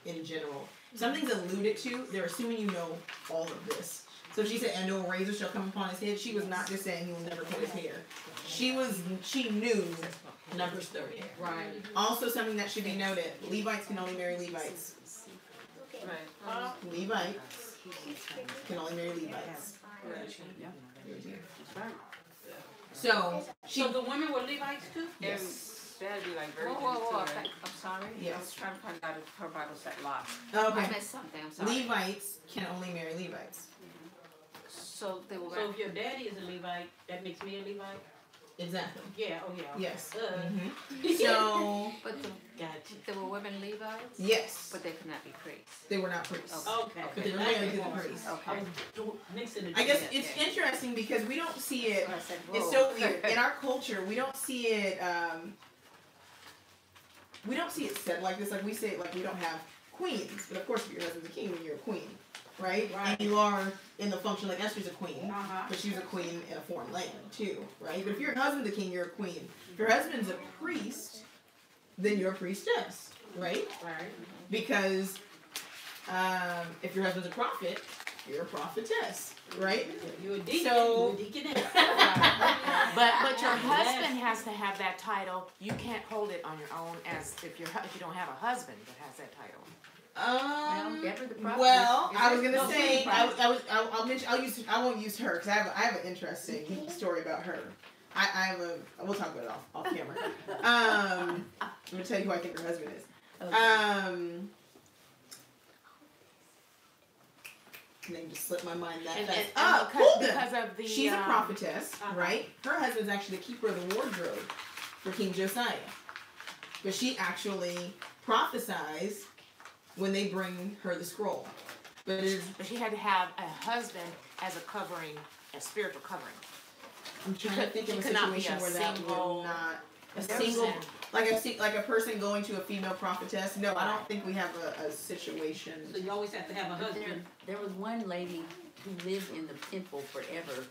in general, something's alluded to, they're assuming you know all of this. So if she said, and no razor shall come upon his head, she was not just saying he will never cut his hair. She knew Numbers 30. Right. Also something that should be noted, Levites can only marry Levites. Right. Levites can only marry Levites. That's right. So So the women were Levites too? yes. That'd be like Whoa, virgins whoa, whoa. too, right? I'm sorry. Yes. I was trying to find out if her Bible said lost. Okay. I missed something. I'm sorry. Levites can only marry Levites. So they were. So if your daddy is a Levite, that makes me a Levite? Exactly. Yeah, oh yeah. Yes. Mhm. So But Gotcha. there were women Levites, yes, but they could not be priests. they were not priests. Okay. But they were married to the priests. Okay. Mixing it I guess together. it's interesting because we don't see it. So I said, It's whoa. so weird in our culture. We don't see it. We don't see it said like this. Like we say, like we don't have queens. But of course, if your husband's a king, then you're a queen, right? Right. And you are in the function like Esther's a queen, Uh-huh. but she's a queen in a foreign land too, right? But if your husband's a king, you're a queen. If your husband's a priest, then you're a priestess, right? Right. Because if your husband's a prophet, you're a prophetess, right? You're a deacon. So- You're a deaconess. But your husband has to have that title. You can't hold it on your own as if you don't have a husband that has that title. Deborah the prophet. Well, I was No, gonna say she's a I'll mention I won't use her because I have an interesting story about her. We'll talk about it off camera. I'm gonna tell you who I think her husband is. Okay. Name just slipped my mind that And, fast. and Huldah. because of the She's a prophetess, uh-huh. right? Her husband's actually the keeper of the wardrobe for King Josiah. But she actually prophesies when they bring her the scroll. But But she had to have a husband as a covering, a spiritual covering. I'm trying to think of a It could not be situation a where that single would not a person. single like a person going to a female prophetess. No, I don't think we have a situation. So you always have to have a husband. There was one lady who lived in the temple forever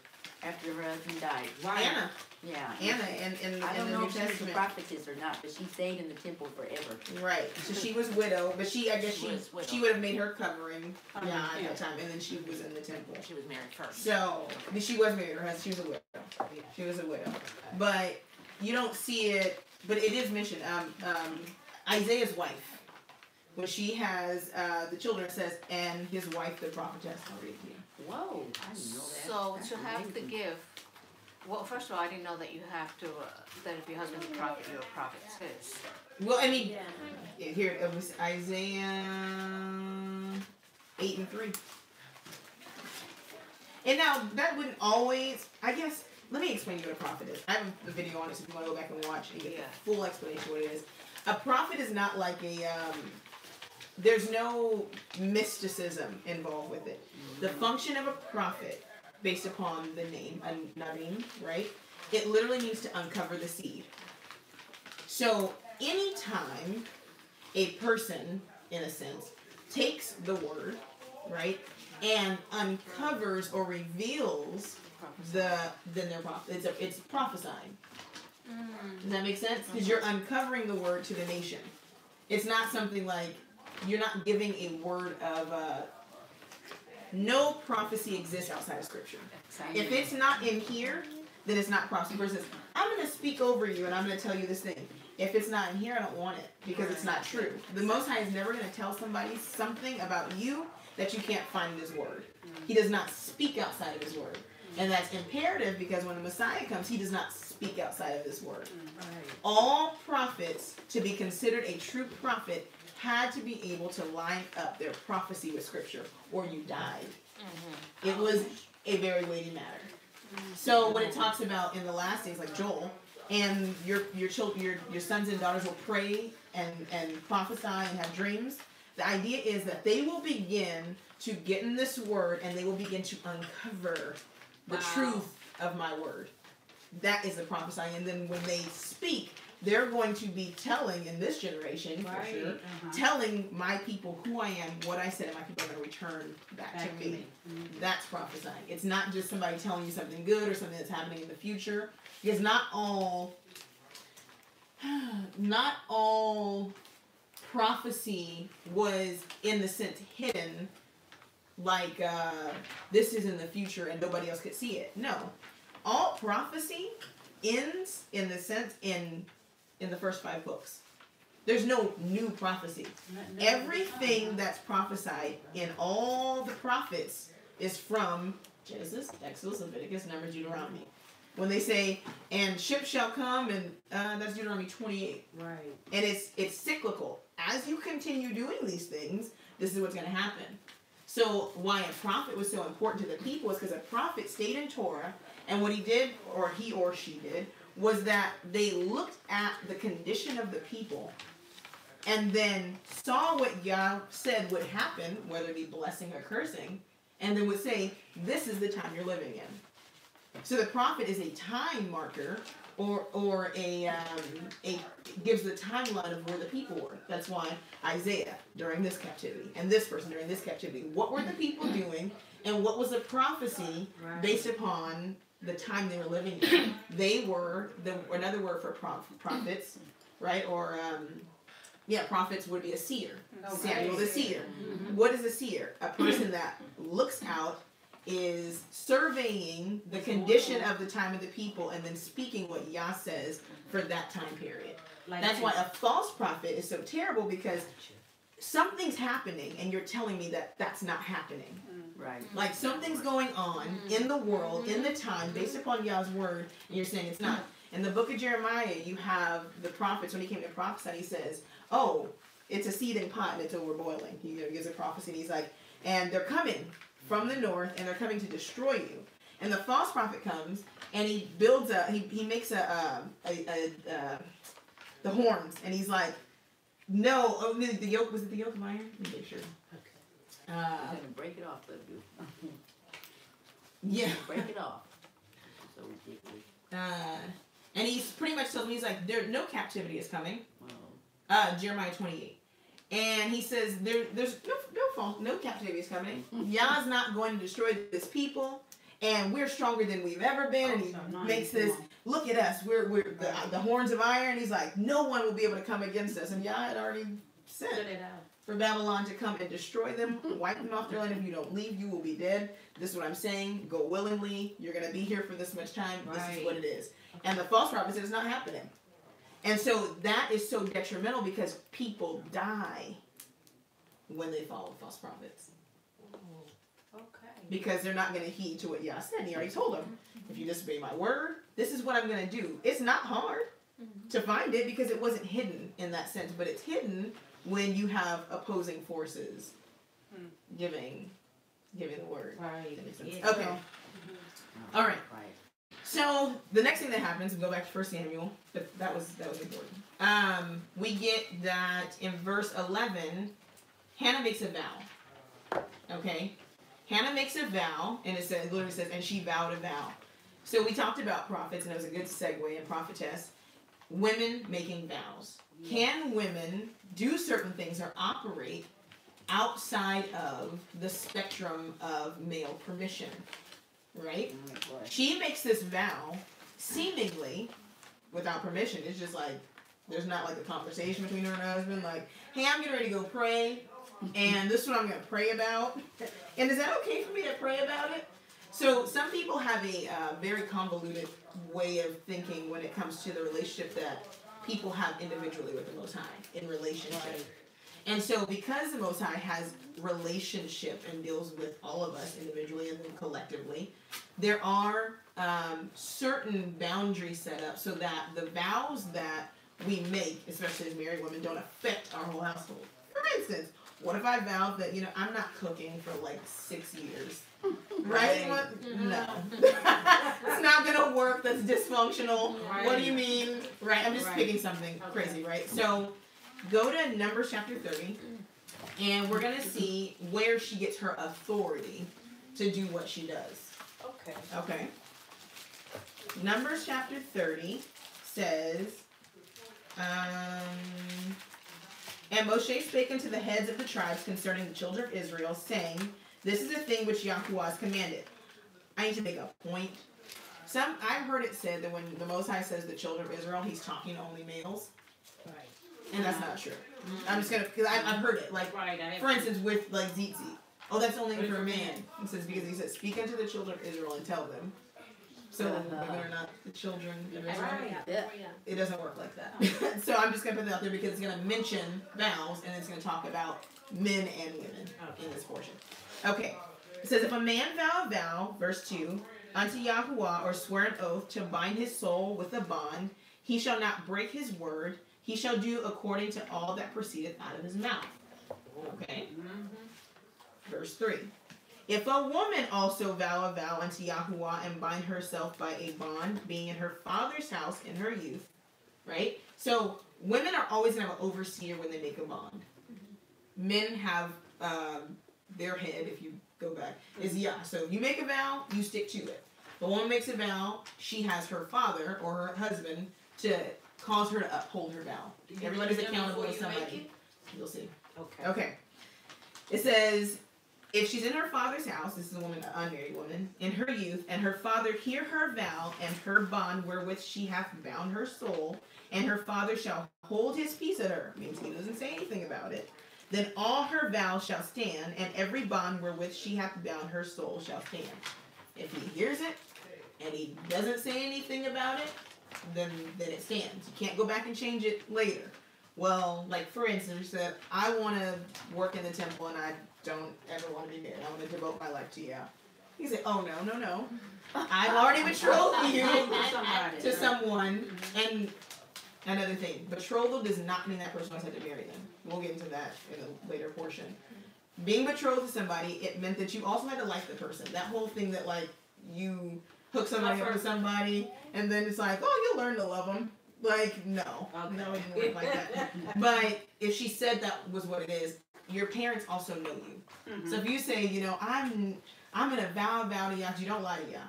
after her husband died. Anna, Yeah. Anna, in I don't the know New if she was a Testament, prophetess or not, but she stayed in the temple forever. right? So she was widow, but I guess She was widow. she would have made her covering, Uh-huh, yeah, at yeah. that time, and then she was in the temple. She was married first. So she was married. Her husband, she was a widow. She was a widow, but you don't see it. But it is mentioned. Isaiah's wife, when she has the children, it says, and his wife, the prophetess. I'll read it to you. Whoa, I didn't know that. So That's to have to amazing. give, well, first of all, I didn't know that you have to, that if your husband's a prophet, you're a prophetess. Well, I mean, here it was Isaiah 8:3. And now that wouldn't always. I guess. Let me explain to you what a prophet is. I have a video on it, so if you want to go back and watch and get the full explanation of what it is. A prophet is not like a. There's no mysticism involved with it. The function of a prophet, based upon the name, a Narim, right? It literally means to uncover the seed. So anytime a person, in a sense, takes the word, right, and uncovers or reveals then they're it's prophesying. Does that make sense? Because you're uncovering the word to the nation. It's not something like you're not giving a word of. No prophecy exists outside of Scripture. If it's not in here, then it's not prophecy. For instance, I'm going to speak over you and I'm going to tell you this thing. If it's not in here, I don't want it because it's not true. The Most High is never going to tell somebody something about you that you can't find in His Word. He does not speak outside of His Word. And that's imperative because when the Messiah comes, He does not speak outside of His Word. All prophets, to be considered a true prophet, had to be able to line up their prophecy with scripture, or you died. It was a very weighty matter. So when it talks about in the last days, like Joel, and your children, your sons and daughters will pray and prophesy and have dreams, the idea is that they will begin to get in this word and they will begin to uncover the truth of my word. That is the prophesying. And then when they speak, they're going to be telling in this generation, for sure, telling my people who I am, what I said, and my people are going to return back to me. That's prophesying. It's not just somebody telling you something good or something that's happening in the future. Because not all prophecy was, in the sense, hidden, like this is in the future and nobody else could see it. No. All prophecy ends, in the sense, in the first 5 books. There's no new prophecy. Everything that's prophesied in all the prophets is from Genesis, Exodus, Leviticus, Numbers, Deuteronomy. When they say, and ships shall come, and that's Deuteronomy 28. Right. And it's cyclical. As you continue doing these things, this is what's going to happen. So why a prophet was so important to the people is because a prophet stayed in Torah, and what he did, or he or she did, was that they looked at the condition of the people and then saw what Yah said would happen, whether it be blessing or cursing, and then would say, this is the time you're living in. So the prophet is a time marker, or a gives the timeline of where the people were. That's why Isaiah during this captivity, and this person during this captivity. What were the people doing, and what was the prophecy based upon the time they were living in? They were another word for prophets, right? Or prophets would be a seer. Okay. Samuel the seer. What is a seer? A person that looks out, is surveying the condition of the time of the people, and then speaking what Yah says for that time period. That's why a false prophet is so terrible, because something's happening and you're telling me that that's not happening. Right. Like something's going on in the world, in the time, based upon Yah's word, and you're saying it's not. In the book of Jeremiah, you have the prophets, when he came to prophesy, he says, oh, it's a seething pot and it's over boiling. He gives a prophecy, and he's like, and they're coming from the north, and they're coming to destroy you. And the false prophet comes, and he builds he makes the horns, and he's like, no, the yoke, was it the yoke of iron? Let me make sure. Okay. I'm gonna break it off, but yeah. Break it off. So ridiculous. And he's pretty much tells me, he's like, no captivity is coming. Wow. Jeremiah 28. And he says there's no captivity is coming. Yah's not going to destroy this people, and we're stronger than we've ever been. And he makes this, look at us, we're the horns of iron. He's like, no one will be able to come against us. And Yah had already said for Babylon to come and destroy them, wipe them off their land. If you don't leave, you will be dead. This is what I'm saying. Go willingly. You're going to be here for this much time. This is what it is. And the false prophet said it's not happening. And so that is so detrimental, because people die when they follow false prophets. Okay. Because they're not going to heed to what Yah said. He already told them, if you disobey my word, this is what I'm going to do. It's not hard to find it, because it wasn't hidden in that sense. But it's hidden when you have opposing forces giving the word. Right. That makes sense. Okay. All right. So the next thing that happens, we go back to 1 Samuel, but that was important. We get that in verse 11, Hannah makes a vow. Okay, Hannah makes a vow, and it literally says, and she vowed a vow. So we talked about prophets, and it was a good segue, and prophetess. Women making vows. Can women do certain things or operate outside of the spectrum of male permission? Right? She makes this vow seemingly without permission. It's just like, there's not like a conversation between her and her husband, like, hey, I'm getting ready to go pray, and this is what I'm going to pray about. And is that okay for me to pray about it? So some people have a very convoluted way of thinking when it comes to the relationship that people have individually with the Most High in relationship. Right. And so because the Most High has relationship and deals with all of us individually and then collectively, there are certain boundaries set up so that the vows that we make, especially as married women, don't affect our whole household. For instance, what if I vowed that, I'm not cooking for like 6 years? Right? No. It's not gonna work. That's dysfunctional. Right. What do you mean? Right? I'm just Right. picking something crazy, right? So go to Numbers chapter 30, and we're gonna see where she gets her authority to do what she does. Okay. Okay. Numbers chapter 30 says, and Moshe spake unto the heads of the tribes concerning the children of Israel, saying, this is a thing which Yahuwah has commanded. I need to make a point. I've heard it said that when the Most High says the children of Israel, he's talking to only males. Right. And that's not true. I'm just gonna, because I've heard it. Like, for instance, with like Zitzi. Oh, that's only for a man. It says, because he said, speak unto the children of Israel and tell them. So whether or not the children of Israel, Yeah. it doesn't work like that. So I'm just gonna put that out there because it's gonna mention vows and it's gonna talk about men and women in this portion. Okay. It says, if a man vow a vow, verse 2, unto Yahuwah, or swear an oath to bind his soul with a bond, he shall not break his word. He shall do according to all that proceedeth out of his mouth. Okay. Verse 3. If a woman also vow a vow unto Yahuwah and bind herself by a bond, being in her father's house in her youth, right? So women are always going to have an overseer when they make a bond. Men have their head, if you go back, is Yah. So you make a vow, you stick to it. The woman makes a vow, she has her father or her husband to cause her to uphold her vow. Everybody's accountable to somebody. You'll see. Okay. Okay. It says, if she's in her father's house, this is a woman, an unmarried woman, in her youth, and her father hear her vow and her bond wherewith she hath bound her soul, and her father shall hold his peace at her, means he doesn't say anything about it, then all her vows shall stand, and every bond wherewith she hath bound her soul shall stand. If he hears it, and he doesn't say anything about it, then it stands. You can't go back and change it later. Well, like for instance, you said, I want to work in the temple and I don't ever want to be married. I want to devote my life to you. He said, oh, no. I've already betrothed you to someone. And another thing, betrothal does not mean that person has had to marry them. We'll get into that in a later portion. Being betrothed to somebody, it meant that you also had to like the person. That whole thing that like you hook somebody up with somebody and then it's like, oh, you'll learn to love them. Like, no. Okay. No, it didn't work like that. But if she said that was what it is, your parents also know you. So if you say, I'm going to vow a vow to Yah, you don't lie to Yah.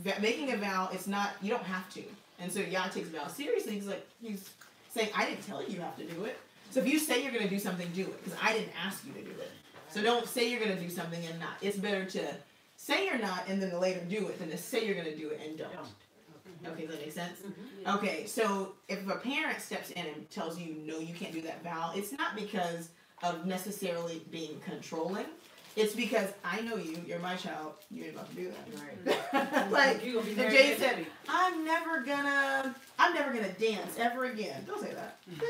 Right. Making a vow, it's not, you don't have to. And so Yah takes vows seriously. He's saying, I didn't tell you have to do it. So if you say you're going to do something, do it. Because I didn't ask you to do it. So don't say you're going to do something and not. It's better to say you're not and then later do it than to say you're going to do it and don't. Okay, does that make sense? Okay, so if a parent steps in and tells you, no, you can't do that vow, it's not because of necessarily being controlling. It's because I know you're my child, you ain't about to do that. Right. Like, if Jay said, I'm never gonna dance ever again. Don't say that. Then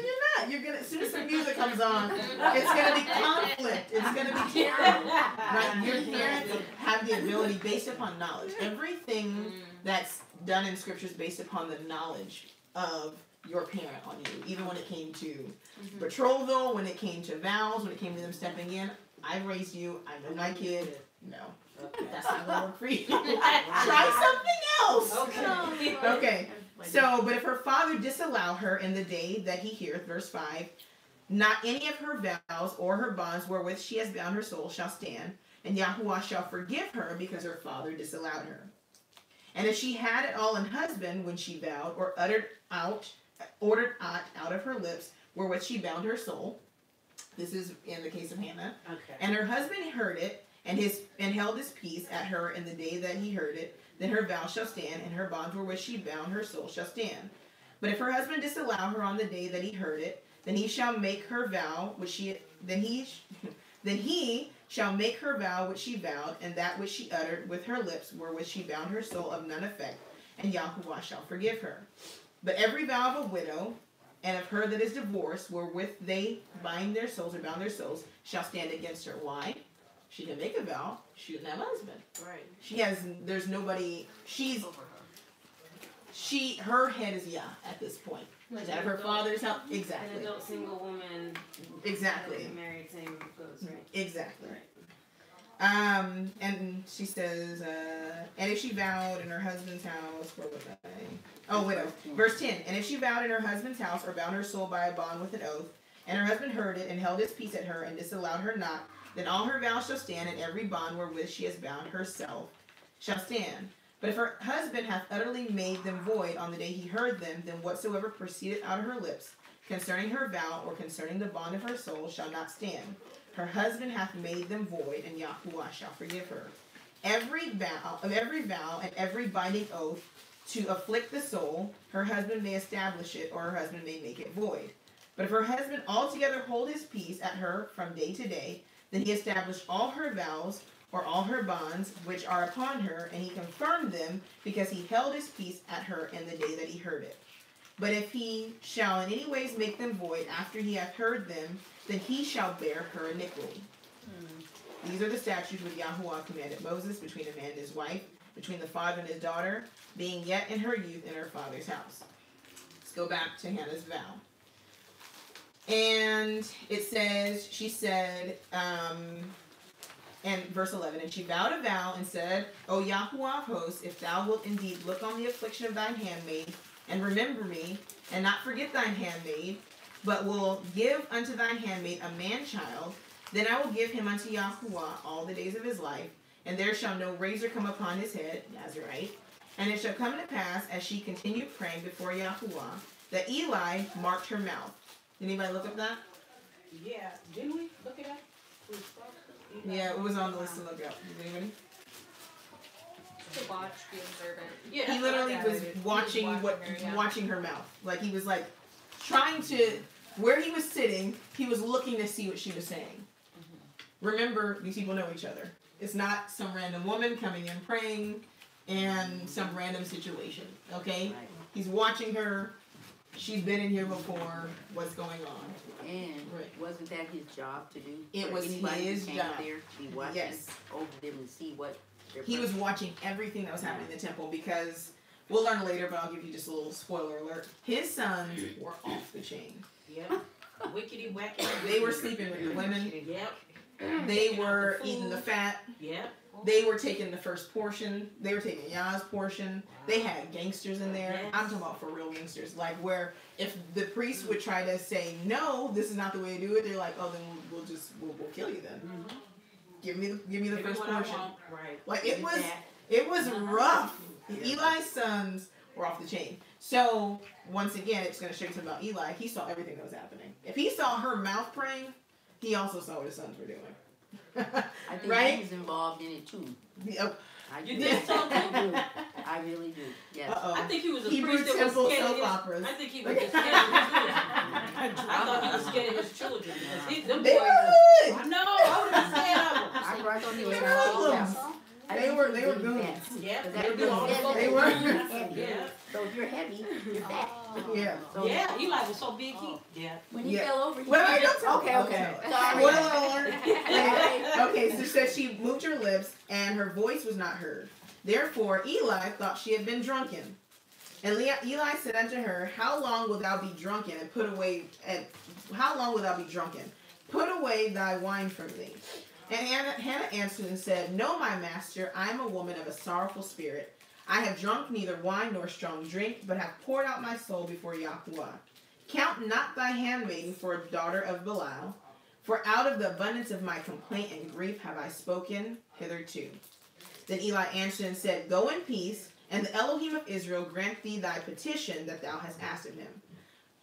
you're not. As soon as the music comes on, it's gonna be conflict. It's gonna be terrible. Right? Your parents have the ability based upon knowledge. Everything that's done in scripture is based upon the knowledge of your parent on you. Even when it came to betrothal, when it came to vows, when it came to them stepping in. I raised you. I know my kid. No. Okay. That's not going to work for you. Try something else. Okay. Okay. So, but if her father disallow her in the day that he heareth, verse 5, not any of her vows or her bonds wherewith she has bound her soul shall stand, and Yahuwah shall forgive her because her father disallowed her. And if she had at all an husband when she vowed, or ordered out of her lips wherewith she bound her soul, this is in the case of Hannah. Okay. And her husband heard it, and held his peace at her in the day that he heard it. Then her vow shall stand, and her bonds wherewith she bound her soul shall stand. But if her husband disallow her on the day that he heard it, then he shall make her vow which she shall make her vow which she vowed, and that which she uttered with her lips, wherewith she bound her soul of none effect, and Yahuwah shall forgive her. But every vow of a widow, and of her that is divorced, wherewith they bind their souls or bound their souls, shall stand against her. Why? She can make a vow. She doesn't have a husband. Right. There's nobody, she's her head is at this point. She's out of her father's house. An Exactly. adult single woman. Exactly. Married, same goes, right? Exactly. And she says, and if she vowed in her husband's house, where was I? Oh, widow. Verse 10. And if she vowed in her husband's house or bound her soul by a bond with an oath, and her husband heard it and held his peace at her and disallowed her not, then all her vows shall stand, and every bond wherewith she has bound herself shall stand. But if her husband hath utterly made them void on the day he heard them, then whatsoever proceeded out of her lips concerning her vow or concerning the bond of her soul shall not stand. Her husband hath made them void, and Yahuwah shall forgive her. Every vow and every binding oath to afflict the soul, her husband may establish it, or her husband may make it void. But if her husband altogether hold his peace at her from day to day, then he established all her vows, or all her bonds, which are upon her, and he confirmed them, because he held his peace at her in the day that he heard it. But if he shall in any ways make them void after he hath heard them, then he shall bear her iniquity. These are the statutes which Yahuwah commanded Moses between a man and his wife, between the father and his daughter, being yet in her youth in her father's house. Let's go back to Hannah's vow. And it says, she said, and verse 11, and she vowed a vow and said, O Yahuwah of hosts, if thou wilt indeed look on the affliction of thine handmaid, and remember me, and not forget thine handmaid, but will give unto thine handmaid a man-child, then I will give him unto Yahuwah all the days of his life, and there shall no razor come upon his head, Nazarite. And it shall come to pass, as she continued praying before Yahuwah, that Eli marked her mouth. Did anybody look up that? Yeah, didn't we look it up? Yeah, it was on the list to look up. Did anybody? To watch, be observant. Yeah, He literally was watching watching her mouth. Like he was like trying to, where he was sitting, he was looking to see what she was saying. Remember, these people know each other. It's not some random woman coming in praying and some random situation. Okay? Right. He's watching her. She's been in here before. What's going on? And Right. wasn't that his job to do? It For was anybody who his came job. there to be watching Yes. over them and see what their He was purpose- watching everything that was happening in the temple because we'll learn later, but I'll give you just a little spoiler alert. His sons were off the chain. Yep. Wickedy wackety. They were sleeping with the women. Yep. They were eating the fat. Yep. They were taking the first portion. They were taking Yah's portion. They had gangsters in there. Yes. I'm talking about for real gangsters. Like where if the priest would try to say, no, this is not the way to do it, they're like, oh, then we'll kill you then. Mm-hmm. Give me the first What I portion. want. Right. Like Give that. it was rough. Yeah. Eli's sons were off the chain. So once again, it's going to show you something about Eli. He saw everything that was happening. If he saw her mouth praying, he also saw what his sons were doing. I think right? he was involved in it too. Yep. I You do. think so, too? I do. I really do. Yes. Uh-oh. I think he was a Hebrew priest that temple was scared soap of his, operas. I think he was just scared of his children. I thought he was scared of his children. Because them They boys were was, good. I know, I would have been scared of them. I thought he was They were involved. good. I They think were he was goons. really fat. Yeah, Because they that were dude all said the that They he were. was heavy. Yeah. So if you're heavy, you're fat. Yeah. So Yeah, Eli was so big, yeah. when he Yeah. fell over, he Wait, don't tell okay, me. okay. Don't Sorry. Spoiler alert. Okay, so it says she moved her lips and her voice was not heard. Therefore Eli thought she had been drunken. And Eli said unto her, how long wilt thou be drunken and put away, and how long wilt thou be drunken? Put away thy wine from thee. And Hannah answered and said, no, my master, I am a woman of a sorrowful spirit. I have drunk neither wine nor strong drink, but have poured out my soul before Yahuwah. Count not thy handmaiden for a daughter of Belial, for out of the abundance of my complaint and grief have I spoken hitherto. Then Eli answered and said, go in peace, and the Elohim of Israel grant thee thy petition that thou hast asked of him.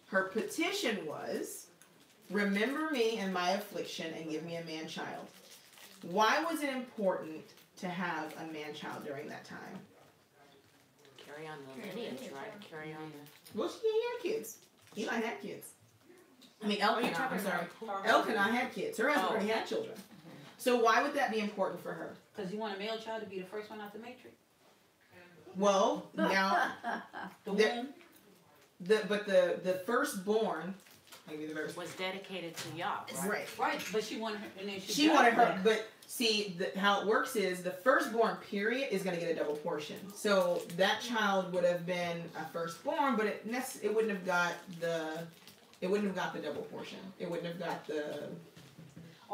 Her petition was, remember me and my affliction and give me a man-child. Why was it important to have a man-child during that time? Carry on the lineage, right? Carry on the. Well, she had kids. Eli had kids. I mean, Elkanah, talking I'm sorry. about? Elkanah had kids. Her husband Oh. already had children. So why would that be important for her? Because you want a male child to be the first one out the matrix. Well, now, The There- womb. the firstborn I'll give you the verse. Was dedicated to Yah, right? Right. Right, but she wanted her, and then She wanted her, but see, how it works is the firstborn period is going to get a double portion. So that child would have been a firstborn, but it wouldn't have got the double portion. It wouldn't have got the.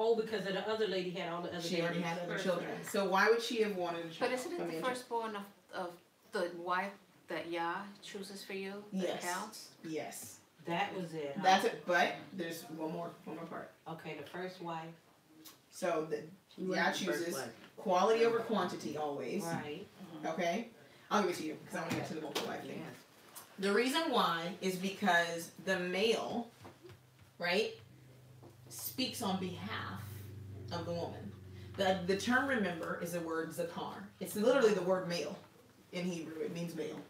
Oh, because of the other lady had all the other. She already had other children. So why would she have wanted a child? But isn't it the firstborn of the wife that Yah chooses for you that counts? Yes. That was it. Huh? That's it. But there's one more part. Okay, the first wife. So Yah chooses quality over quantity always. Right. Okay? I'll give it to you because I want to get to the multiple wife thing. The reason why is because the male, right, speaks on behalf of the woman. The term, remember, is the word zakar. It's literally the word male in Hebrew. It means male.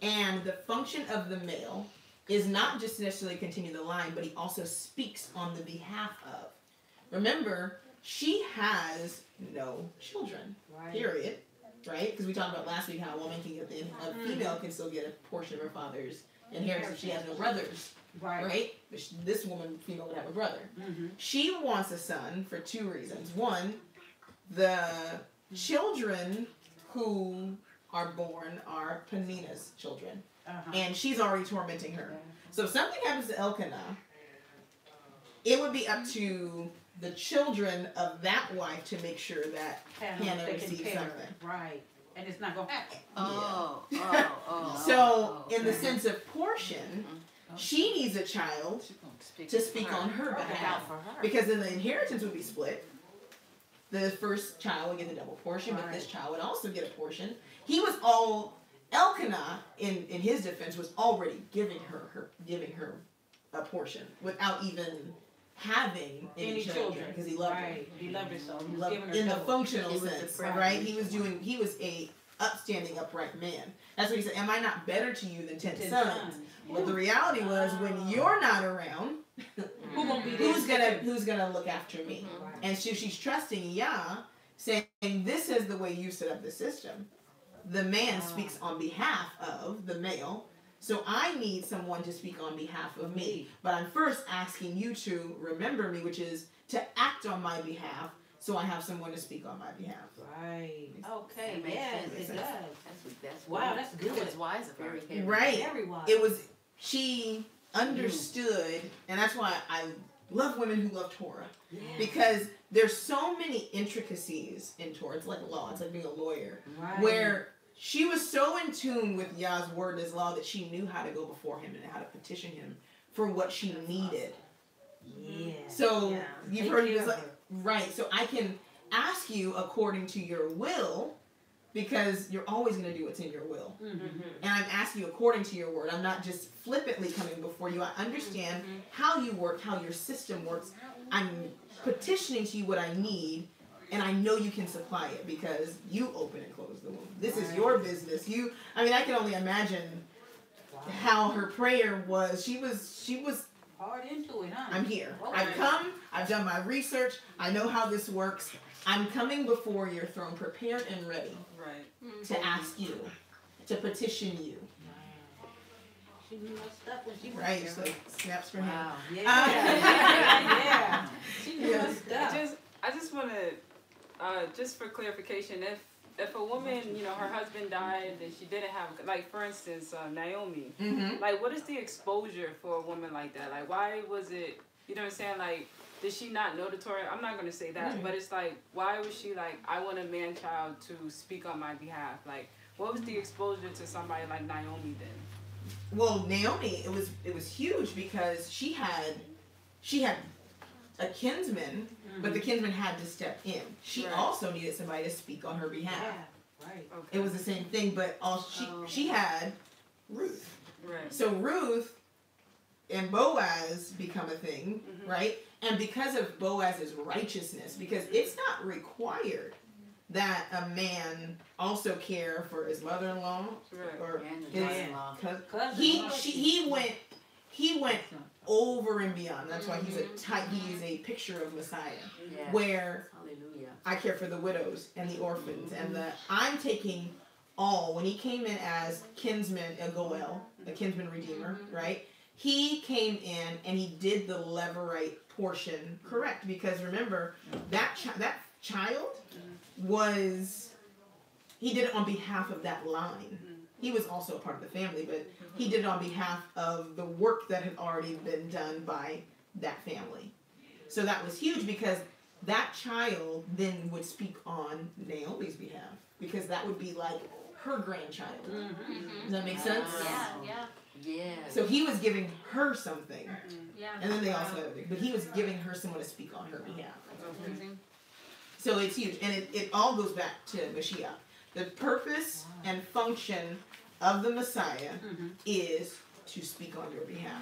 And the function of the male is not just necessarily continue the line, but he also speaks on the behalf of. Remember, she has no children, period. Right? Because we talked about last week how a woman can get a female can still get a portion of her father's inheritance if she has no brothers. Right? But this female would have a brother. She wants a son for two reasons. One, the children who are born are Penina's children. And she's already tormenting her. So if something happens to Elkanah, it would be up to the children of that wife to make sure that Hannah receives something. Right. And it's not going to happen. So, in the sense of portion, she needs a child to speak on her behalf. Because then the inheritance would be split. The first child would get the double portion, but this child would also get a portion. Elkanah, in his defense, was already giving her a portion without even having any children because he loved her. He loved her so. He loved in the functional sense, right? He was a upstanding, upright man. That's what he said. Am I not better to you than 10 sons? But the reality was, when you're not around, who's gonna look after me? And so she's trusting Yah, saying, "This is the way you set up the system. The man speaks on behalf of the male." So I need someone to speak on behalf of me. But I'm first asking you to remember me, which is to act on my behalf, so I have someone to speak on my behalf. Right. Okay. Yes, it does. That's Wow, that's good. It was wise of her. Right. Very wise. It was, she understood, and that's why I love women who love Torah. Yeah. Because there's so many intricacies in Torah. It's like law. It's like being a lawyer. Right. Where she was so in tune with Yah's word and his law that she knew how to go before him and how to petition him for what she needed. Yeah. So you've heard it, like, right. So I can ask you according to your will, because you're always going to do what's in your will. And I'm asking you according to your word. I'm not just flippantly coming before you. I understand how you work, how your system works. I'm petitioning to you what I need. And I know you can supply it because you open and close the womb. This is your business. I can only imagine how her prayer was. She was hard into it, huh? I'm here. I've come. I've done my research. I know how this works. I'm coming before your throne, prepared and ready to ask you, to petition you. She knew her stuff when she was Right. there. So snaps for him. Wow. Yeah. She knew her stuff. I just want to. Just for clarification, if a woman, her husband died and she didn't have, like, for instance, Naomi, like, what is the exposure for a woman like that? Like, why was it, you know what I'm saying? Like, did she not know the Torah? I'm not going to say that, but it's like, why was she like, I want a man-child to speak on my behalf? Like, what was the exposure to somebody like Naomi then? Well, Naomi, it was huge because she had a kinsman, but the kinsman had to step in. She also needed somebody to speak on her behalf. Yeah, right. Okay. It was the same thing, but she had Ruth. Right. So Ruth and Boaz become a thing, right? And because of Boaz's righteousness, because it's not required that a man also care for his mother-in-law or his cousin. He went over and beyond. That's why he is a picture of Messiah. Yeah. Where I care for the widows and the orphans and I'm taking all. When he came in as kinsman, a Goel, a kinsman redeemer, right? he came in and he did the Levirate portion correct, because remember that child was, he did it on behalf of that line. He was also a part of the family, but he did it on behalf of the work that had already been done by that family. So that was huge, because that child then would speak on Naomi's behalf, because that would be like her grandchild. Does that make sense? Yeah. So he was giving her something, Yeah. and then they also had it, but he was giving her someone to speak on her behalf. So it's huge, and it all goes back to Mashiach. The purpose and function of the Messiah is to speak on your behalf.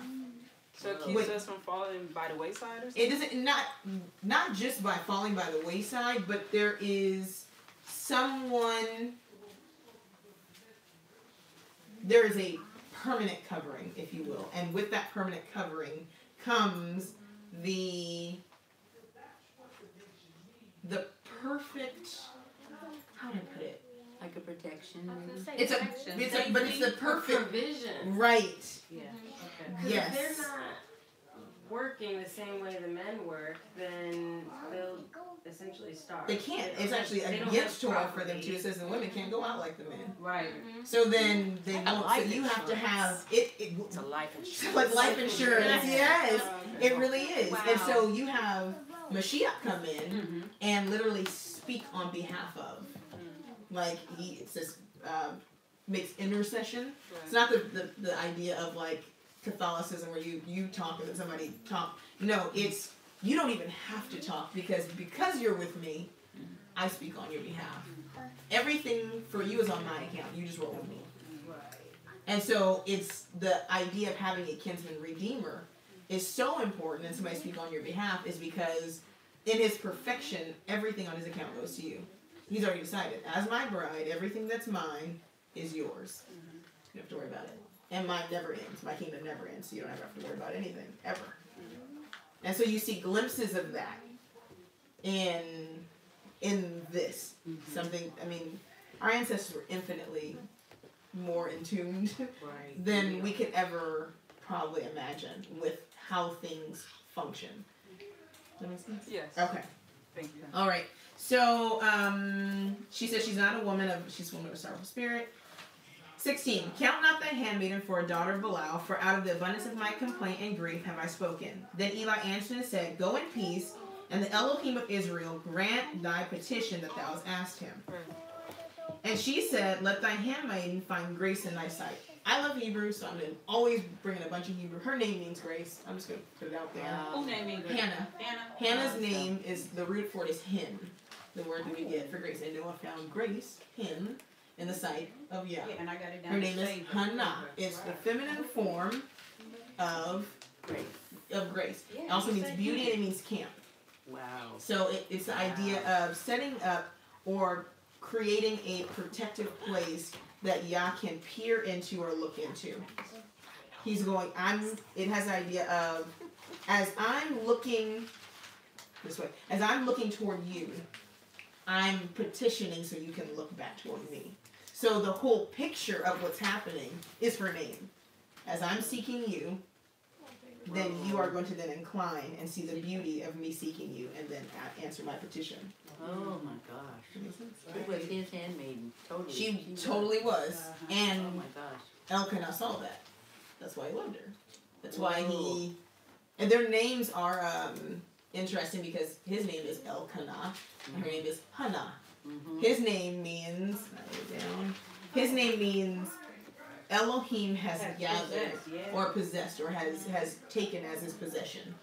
So it keeps us from falling by the wayside or something? It doesn't, not just by falling by the wayside, but there is there is a permanent covering, if you will, and with that permanent covering comes the perfect, how do I put it? Like a protection. It's the perfect provision. right. Yeah. Okay. Because Yes. if they're not working the same way the men work, then they'll essentially starve. They can't. It's actually They don't against have Torah for them property. to. It says the women can't go out like the men. Right. So then they Like a won't. So life you have to insurance. have it. It's a life insurance. Like life insurance. Yes, it really is. Wow. And so you have Mashiach come in and literally speak on behalf of. Like it says, makes intercession. It's not the idea of like Catholicism where you talk and then somebody talk. No, it's you don't even have to talk because you're with me, I speak on your behalf. Everything for you is on my account. You just roll with me. And so it's the idea of having a kinsman redeemer is so important, and somebody speak on your behalf is because in his perfection, everything on his account goes to you. He's already decided, as my bride, everything that's mine is yours. You don't have to worry about it. And mine never ends. My kingdom never ends, so you don't ever have to worry about anything, ever. And so you see glimpses of that in this. Something, I mean, our ancestors were infinitely more in tune than we could ever probably imagine with how things function. Does that make sense? Yes. Okay. Thank you. All right. So she says she's not a woman she's a woman of a sorrowful spirit. 16. Count not thy handmaiden for a daughter of Belial, for out of the abundance of my complaint and grief have I spoken. Then Eli answered and said, Go in peace, and the Elohim of Israel grant thy petition that thou hast asked him. And she said, Let thy handmaiden find grace in thy sight. I love Hebrew, so I'm going to always bring in a bunch of Hebrew. Her name means grace. I'm just going to put it out there. Who named me? Hannah. Hannah. Hannah's name is, the root for it is hin, the word that we get for grace. And Noah found grace, hin, in the sight of Yah. Yeah, and I got it down. Her to name is favor. Hannah. It's the feminine form of grace. Yeah, It also you means said beauty camp. and it means camp. Wow. So it's the idea of setting up or creating a protective place that Yah can peer into or look into. He's going, it has the idea of, as I'm looking this way, as I'm looking toward you, I'm petitioning so you can look back toward me. So the whole picture of what's happening is her name. As I'm seeking you, then you are going to then incline and see the beauty of me seeking you and then answer my petition. Oh my gosh. Who was his handmaiden? Totally. She totally was. And Oh my gosh. Elkanah saw that. That's why he loved her. That's why he... And their names are interesting because his name is Elkanah and her name is Hannah. His name means... I wrote it down. His name means Elohim has gathered or possessed or has taken as his possession.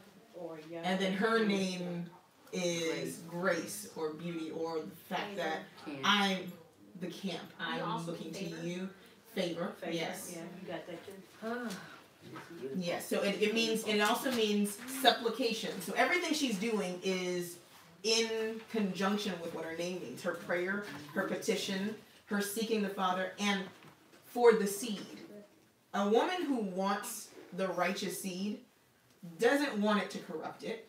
And then her name is grace or beauty or the fact that I'm the camp. I'm looking to you. Favor. Yes. Yeah, you got that too. Yes. So it also means supplication. So everything she's doing is in conjunction with what her name means. Her prayer, her petition, her seeking the Father, and for the seed. A woman who wants the righteous seed doesn't want it to corrupt it.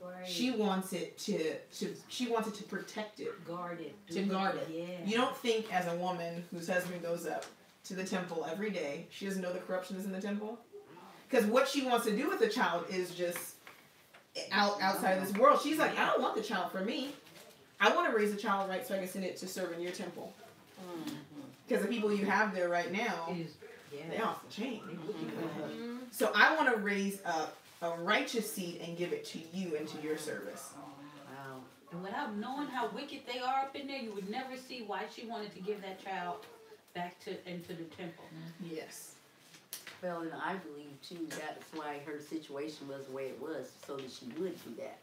Right. She wants it to protect it. Guard it. To guard it. Yeah. You don't think as a woman whose husband goes up to the temple every day, she doesn't know the corruption is in the temple? Because what she wants to do with the child is just outside of this world. She's like, I don't want the child for me. I want to raise a child right so I can send it to serve in your temple. Because the people you have there right now, they're off the chain. So I want to raise up a righteous seed and give it to you and to your service. Wow. And without knowing how wicked they are up in there, you would never see why she wanted to give that child back into the temple. Yes. Well, and I believe too that's why her situation was the way it was, so that she would do that.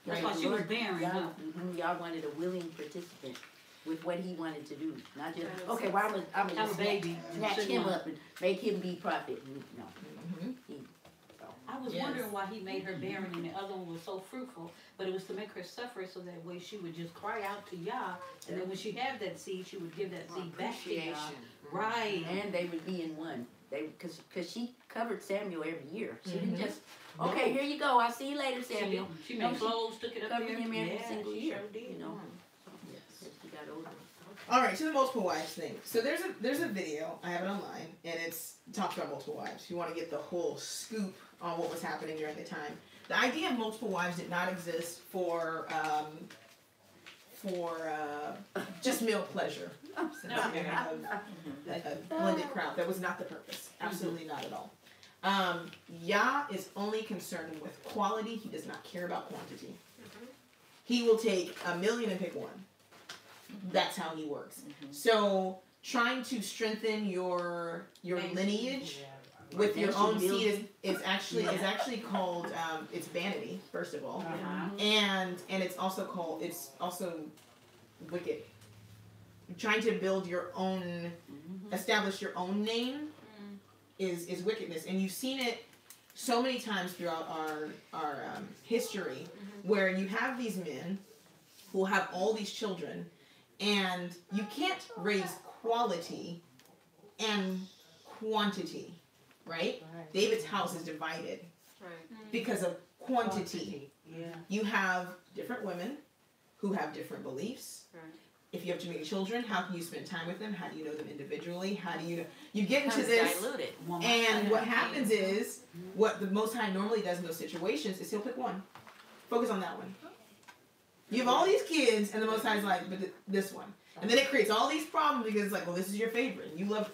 That's why she was barren, huh? Y'all wanted a willing participant with what he wanted to do, not just okay. Well, I'm gonna Have a baby. snatch him up and make him be prophet. No. I was wondering why he made her barren and the other one was so fruitful, but it was to make her suffer so that way she would just cry out to Yah, and then when she had that seed, she would give that seed back to Yah. Right. And they would be in one. Because she covered Samuel every year. She didn't just, okay, here you go. I'll see you later, Samuel. She made clothes, took it up covered there. him every single year. Sure did. You know. As she got older. All right, to the multiple wives thing. So there's a video, I have it online, and it's talks about multiple wives. You want to get the whole scoop on what was happening during the time. The idea of multiple wives did not exist for just male pleasure. A blended crowd. That was not the purpose. Absolutely not at all. Yah is only concerned with quality. He does not care about quantity. He will take 1,000,000 and pick one. That's how he works. So trying to strengthen your lineage with your own seed is actually called it's vanity, first of all, and it's also wicked. Trying to build your own, establish your own name is wickedness, and you've seen it so many times throughout our history, where you have these men who have all these children, and you can't raise quality and quantity, right? David's house is divided because of quantity. You have different women who have different beliefs. If you have too many children, how can you spend time with them? How do you know them individually? How do you get into this? Diluted. And what happens is, what the Most High normally does in those situations is he'll pick one. Focus on that one. You have all these kids, and the Most High's like, but this one. And then it creates all these problems because it's like, well, this is your favorite. You love,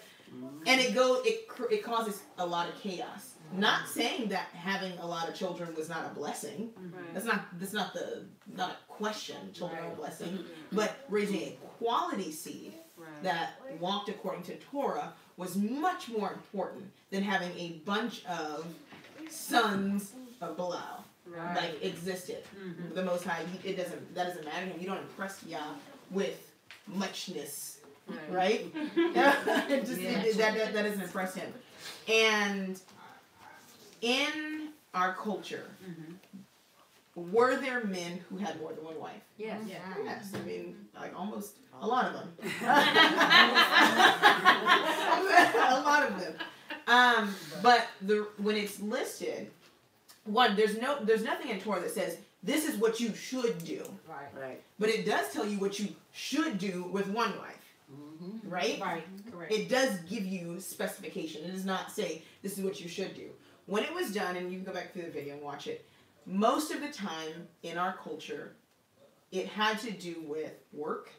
and it causes a lot of chaos. Not saying that having a lot of children was not a blessing. That's not a question. Children are a blessing, but raising a quality seed that walked according to Torah was much more important than having a bunch of sons of Belial. Like existed. The Most High, that doesn't matter to him. You don't impress Yah with muchness, right? That doesn't impress him. And in our culture, were there men who had more than one wife? Yes. Yes. I mean, like almost a lot of them. A lot of them. But when it's listed, one, there's nothing in Torah that says this is what you should do. Right. But it does tell you what you should do with one wife. Right? Right, correct. It does give you specification. It does not say this is what you should do. When it was done, and you can go back through the video and watch it, most of the time in our culture, it had to do with work,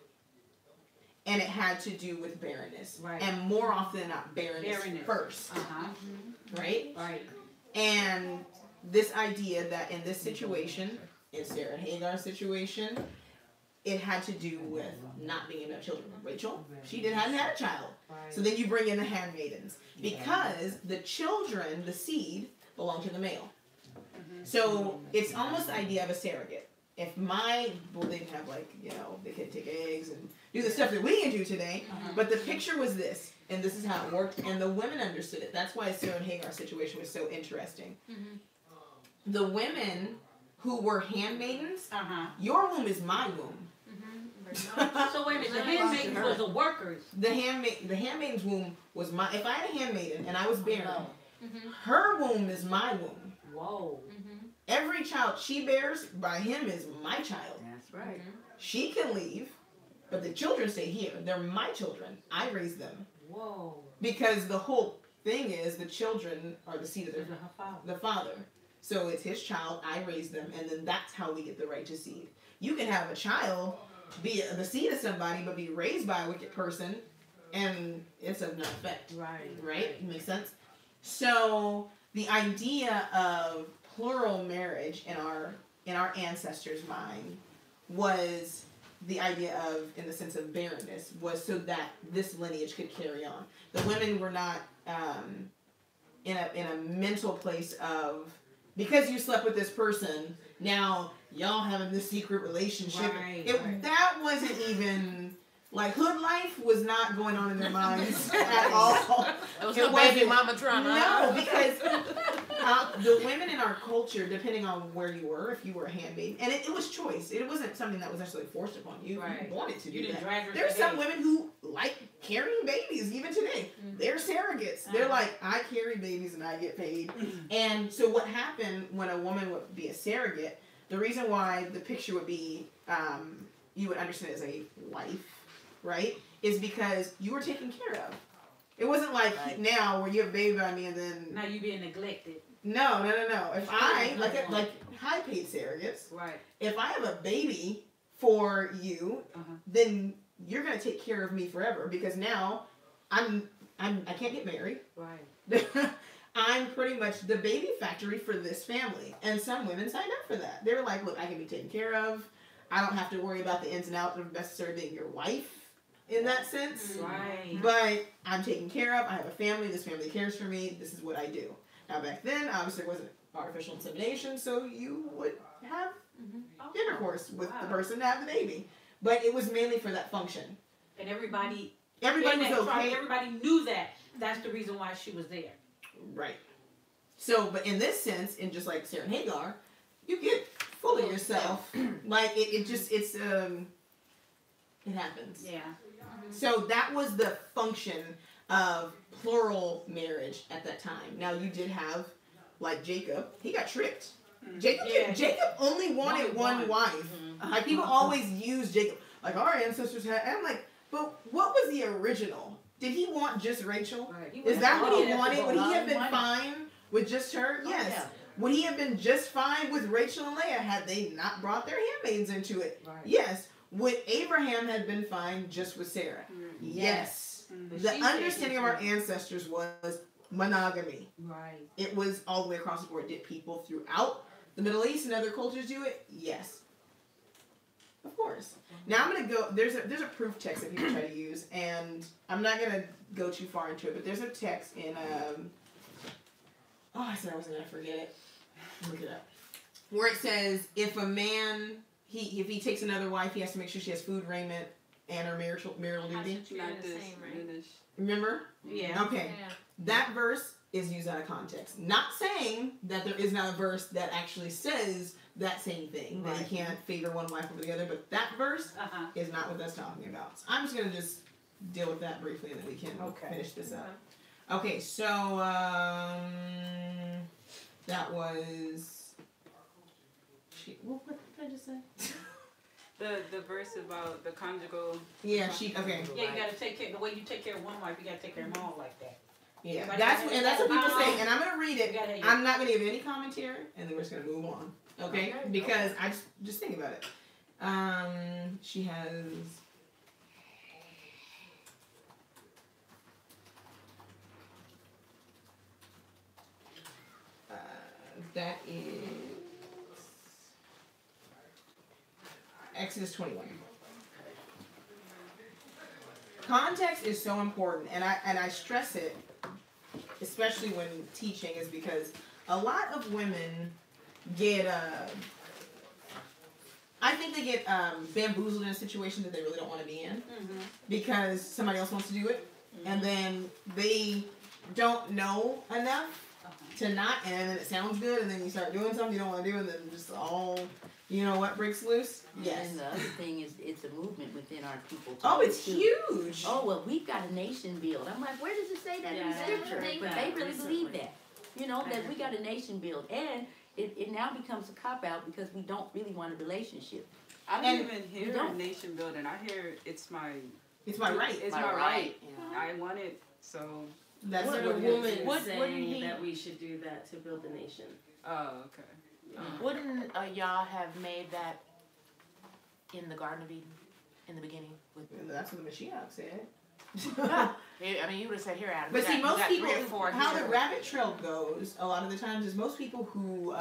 and it had to do with barrenness. Right. And more often than not, barrenness. First. Right? Right. And this idea that in this situation, in Sarah and Hagar's situation, it had to do with not being enough children. Rachel, she hadn't had a child. So then you bring in the handmaidens. Because the children, the seed, belong to the male. So it's almost the idea of a surrogate. If they didn't have they could take eggs and do the stuff that we can do today. But the picture was this, and this is how it worked, and the women understood it. That's why Sarah and Hagar's situation was so interesting. The women who were handmaidens, your womb is my womb. So wait a minute, the handmaidens was the workers. The handmaiden's womb was my. If I had a handmaiden and I was barren, her womb is my womb. Whoa. Every child she bears by him is my child. That's right. She can leave, but the children stay here. They're my children. I raise them. Whoa. Because the whole thing is the children are the seed of the father. So it's his child, I raise them, and then that's how we get the righteous seed. You can have a child be the seed of somebody, but be raised by a wicked person, and it's of no effect. Right? Makes sense? So the idea of plural marriage in our ancestors' mind was the idea of, in the sense of barrenness, was so that this lineage could carry on. The women were not in a mental place of, because you slept with this person, now y'all having this secret relationship. That wasn't even, like, hood life was not going on in their minds at all. It was no baby mama drama. No, because the women in our culture, depending on where you were, if you were a handmaid, and it was choice. It wasn't something that was necessarily forced upon you. You wanted to do that. There's some women who like carrying babies, even today. They're surrogates. They're like, I carry babies and I get paid. And so what happened when a woman would be a surrogate, the reason why the picture would be, you would understand it as a wife, right, is because you were taken care of. It wasn't like now where you have a baby by me and then... Now you being neglected. No. If I, like high paid surrogates, if I have a baby for you, then you're going to take care of me forever, because now I can't get married. I'm pretty much the baby factory for this family. And some women signed up for that. They were like, look, I can be taken care of. I don't have to worry about the ins and outs of necessarily being your wife in that sense. But I'm taken care of. I have a family. This family cares for me. This is what I do. Now, back then, obviously, there wasn't artificial insemination, so you would have intercourse with the person to have the baby. But it was mainly for that function. And everybody was okay. Everybody knew that. That's the reason why she was there. Right. So, but in this sense, in just like Sarah and Hagar, you get full of yourself. Like, it happens. Yeah. So that was the function of plural marriage at that time. Now, you did have, like Jacob, he got tricked. Jacob only wanted one wife. Like, people always use Jacob. Like, our ancestors had, and I'm like, but what was the original? Did he want just Rachel? Is that what he wanted? Would he have been fine with just her? Yes. Would he have been just fine with Rachel and Leah had they not brought their handmaids into it? Yes. Would Abraham have been fine just with Sarah? Yes. The understanding of our ancestors was monogamy. It was all the way across the board. Did people throughout the Middle East and other cultures do it? Yes. Of course. Now I'm going to go, there's a proof text that people try to use, and I'm not going to go too far into it, but there's a text in, I said I wasn't going to forget it. Look it up. Where it says, if a man, if he takes another wife, he has to make sure she has food, raiment, and her marital duty. Remember? Yeah. Okay. Yeah. That verse is used out of context. Not saying that there is not a verse that actually says that same thing, that you can't favor one wife over the other, but that verse is not what that's talking about. So I'm just going to just deal with that briefly and then we can finish this up. Okay, so that was... What did I just say? The verse about the conjugal... Yeah, Yeah, you got to take care, the way you take care of one wife, you got to take care of them all like that. Yeah, that's what people say, and I'm going to read it. I'm not going to give any commentary, and then we're just going to move on. Okay? Because I just think about it. She has... that is... Exodus 21. Context is so important, and I stress it, especially when teaching, is because a lot of women get, I think they get bamboozled in a situation that they really don't want to be in, because somebody else wants to do it, and then they don't know enough to not, and then it sounds good, and then you start doing something you don't want to do, and then just all... You know what breaks loose? Yes. And the other thing is, it's a movement within our people. Oh, it's huge. Oh, well, we've got a nation build. I'm like, where does it say that in Scripture? But they really believe that. You know, that we got a nation build. And it now becomes a cop-out because we don't really want a relationship. I don't even hear nation building. I hear it's my right. It's my right. I want it, so That's What what a it woman is. Wouldn't saying he- that we should do that to build the nation. Oh, okay. Wouldn't y'all have made that in the Garden of Eden in the beginning? That's what the Mashiach said. I mean, you would have said here, Adam. But we see, got most 3 people, or 4 how here. the rabbit trail goes, a lot of the times, is most people who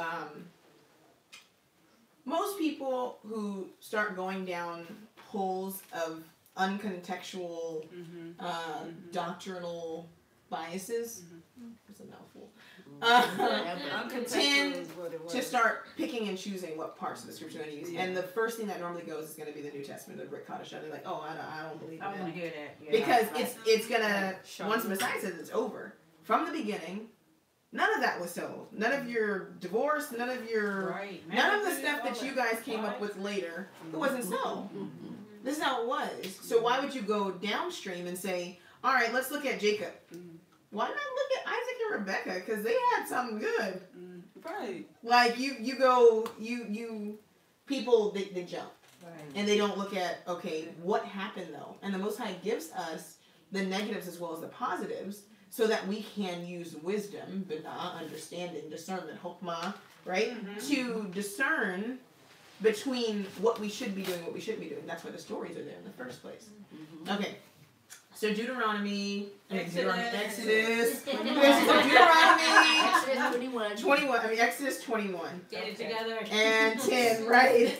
start going down holes of uncontextual, doctrinal biases. It's a mouthful. Tend to start picking and choosing what parts of the scripture they're going to use. And the first thing that normally goes is going to be the New Testament, the Brit Kaddish. They're like, oh, I don't believe in I that. want to hear that. Yeah. Because it's gonna, once the Messiah says it's over, from the beginning, none of that was so. None of your divorce, none of your, none of the stuff that you guys came up with later, it wasn't so. This is how it was. So why would you go downstream and say, all right, let's look at Jacob. Why not look at Isaac and Rebecca? Because they had something good. Right. Like you people, they jump. And they don't look at, okay, what happened though? And the Most High gives us the negatives as well as the positives so that we can use wisdom, binah, understanding, discernment, hokmah, right? To discern between what we should be doing, what we shouldn't be doing. That's why the stories are there in the first place. Okay. So Deuteronomy, Exodus 21. Get it together. And 10, right?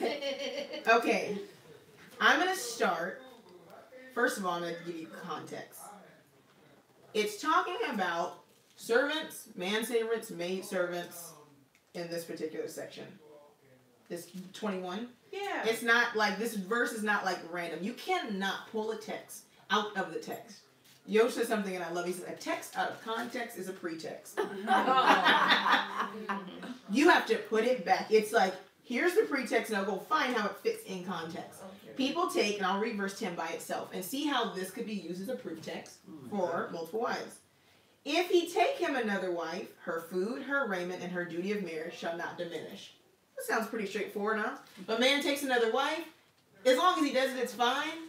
Okay. I'm going to start. First of all, I'm going to give you context. It's talking about servants, manservants, maidservants in this particular section. This 21. Yeah. It's not like, this verse is not like random. You cannot pull a text out of the text. Yo says something and I love it. He says, a text out of context is a pretext. You have to put it back. It's like, here's the pretext and I'll go find how it fits in context. People take, and I'll read verse 10 by itself, and see how this could be used as a proof text for multiple wives. If he take him another wife, her food, her raiment, and her duty of marriage shall not diminish. That sounds pretty straightforward, huh? But man takes another wife, as long as he does it, it's fine.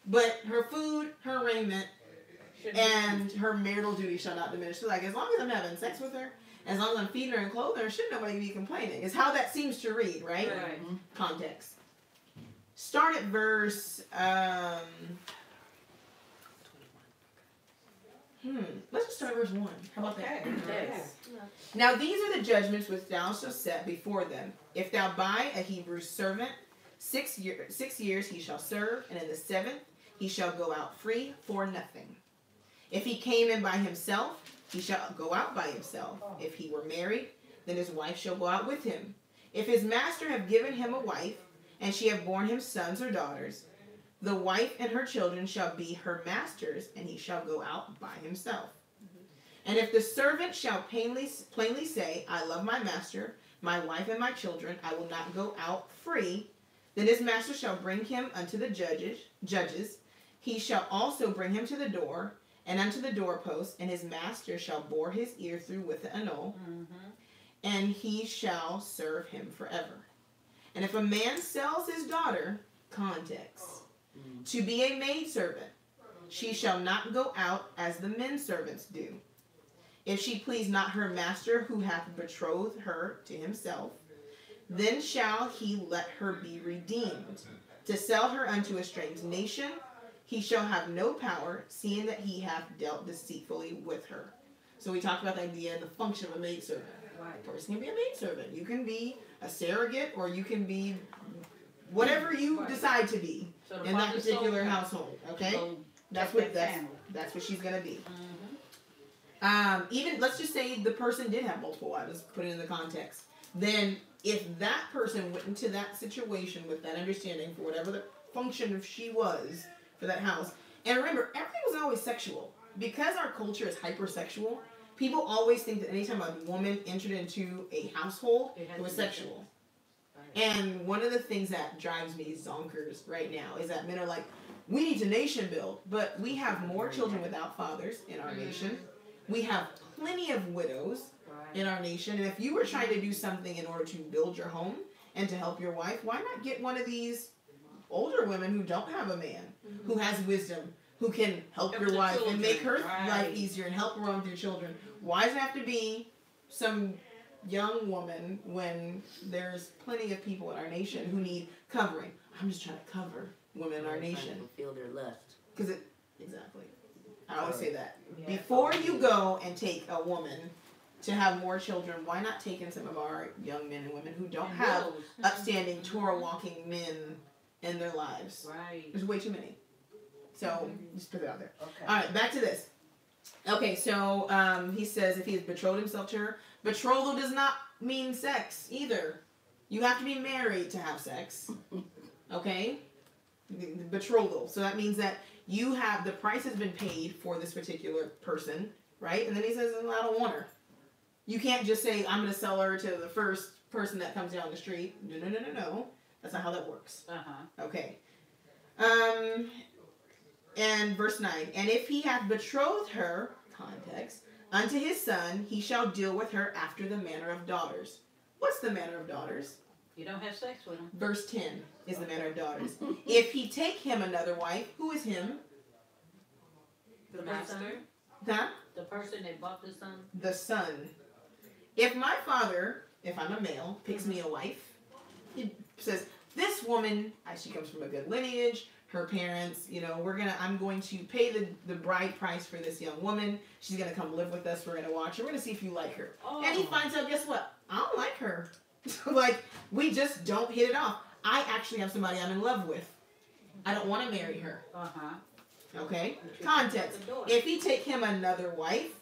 But her food, her raiment, and her marital duty shall not diminish. So like, as long as I'm having sex with her, as long as I'm feeding her and clothing her, should nobody be complaining. Is how that seems to read, right? Right. Context. Start at verse, let's just start at verse 1. How about that? Yes. Now these are the judgments which thou shalt set before them. If thou buy a Hebrew servant, 6 years he shall serve, and in the 7th he shall go out free for nothing. If he came in by himself, he shall go out by himself. If he were married, then his wife shall go out with him. If his master have given him a wife, and she have borne him sons or daughters, the wife and her children shall be her master's, and he shall go out by himself. And if the servant shall plainly say, I love my master, my wife and my children, I will not go out free, then his master shall bring him unto the judges. He shall also bring him to the door, and unto the doorpost, and his master shall bore his ear through with the anole, and he shall serve him forever. And if a man sells his daughter, context, to be a maidservant, she shall not go out as the men servants do. If she please not her master who hath betrothed her to himself, then shall he let her be redeemed. To sell her unto a strange nation, he shall have no power, seeing that he hath dealt deceitfully with her. So we talked about the idea of the function of a maidservant. A person can be a maidservant. You can be a surrogate, or you can be whatever you decide to be in that particular household. Okay, that's what she's gonna be. Even let's just say the person did have multiple wives. Let's put it in the context. Then, if that person went into that situation with that understanding for whatever the function of she was for that house, and remember, everything was always sexual because our culture is hypersexual. People always think that anytime a woman entered into a household, it was sexual. And one of the things that drives me zonkers right now is that men are like, we need to nation build, but we have more children without fathers in our nation. We have plenty of widows in our nation. And if you were trying to do something in order to build your home and to help your wife, why not get one of these older women who don't have a man, who has wisdom, who can help Help your the wife and make her children, life right. easier and help her on with your children. Why does it have to be some young woman when there's plenty of people in our nation who need covering? I'm just trying to cover women in our nation. Fulfill their lust. Because exactly. I always say that. Before you go and take a woman to have more children, why not take in some of our young men and women who don't have upstanding Torah walking men in their lives? Right. There's way too many. So just put it out there. Okay. All right, back to this. Okay, so he says if he has betrothed himself to her, betrothal does not mean sex either. You have to be married to have sex. Okay? Betrothal. So that means that you have, the price has been paid for this particular person, right? And then he says, I don't want her. You can't just say, I'm going to sell her to the first person that comes down the street. No. That's not how that works. Uh-huh. Okay. And verse 9, and if he hath betrothed her, context, unto his son, he shall deal with her after the manner of daughters. What's the manner of daughters? You don't have sex with them. Verse 10 is the manner of daughters. If he take him another wife, who is him? The master. Huh? The person that bought the son. The son. If my father, if I'm a male, picks me a wife, he says, this woman, she comes from a good lineage, her parents, I'm going to pay the bride price for this young woman. She's going to come live with us. We're going to watch her. We're going to see if you like her. Oh. And he finds out, guess what? I don't like her. Like, we just don't hit it off. I actually have somebody I'm in love with. I don't want to marry her. Uh-huh. Okay? Context. If he take him another wife,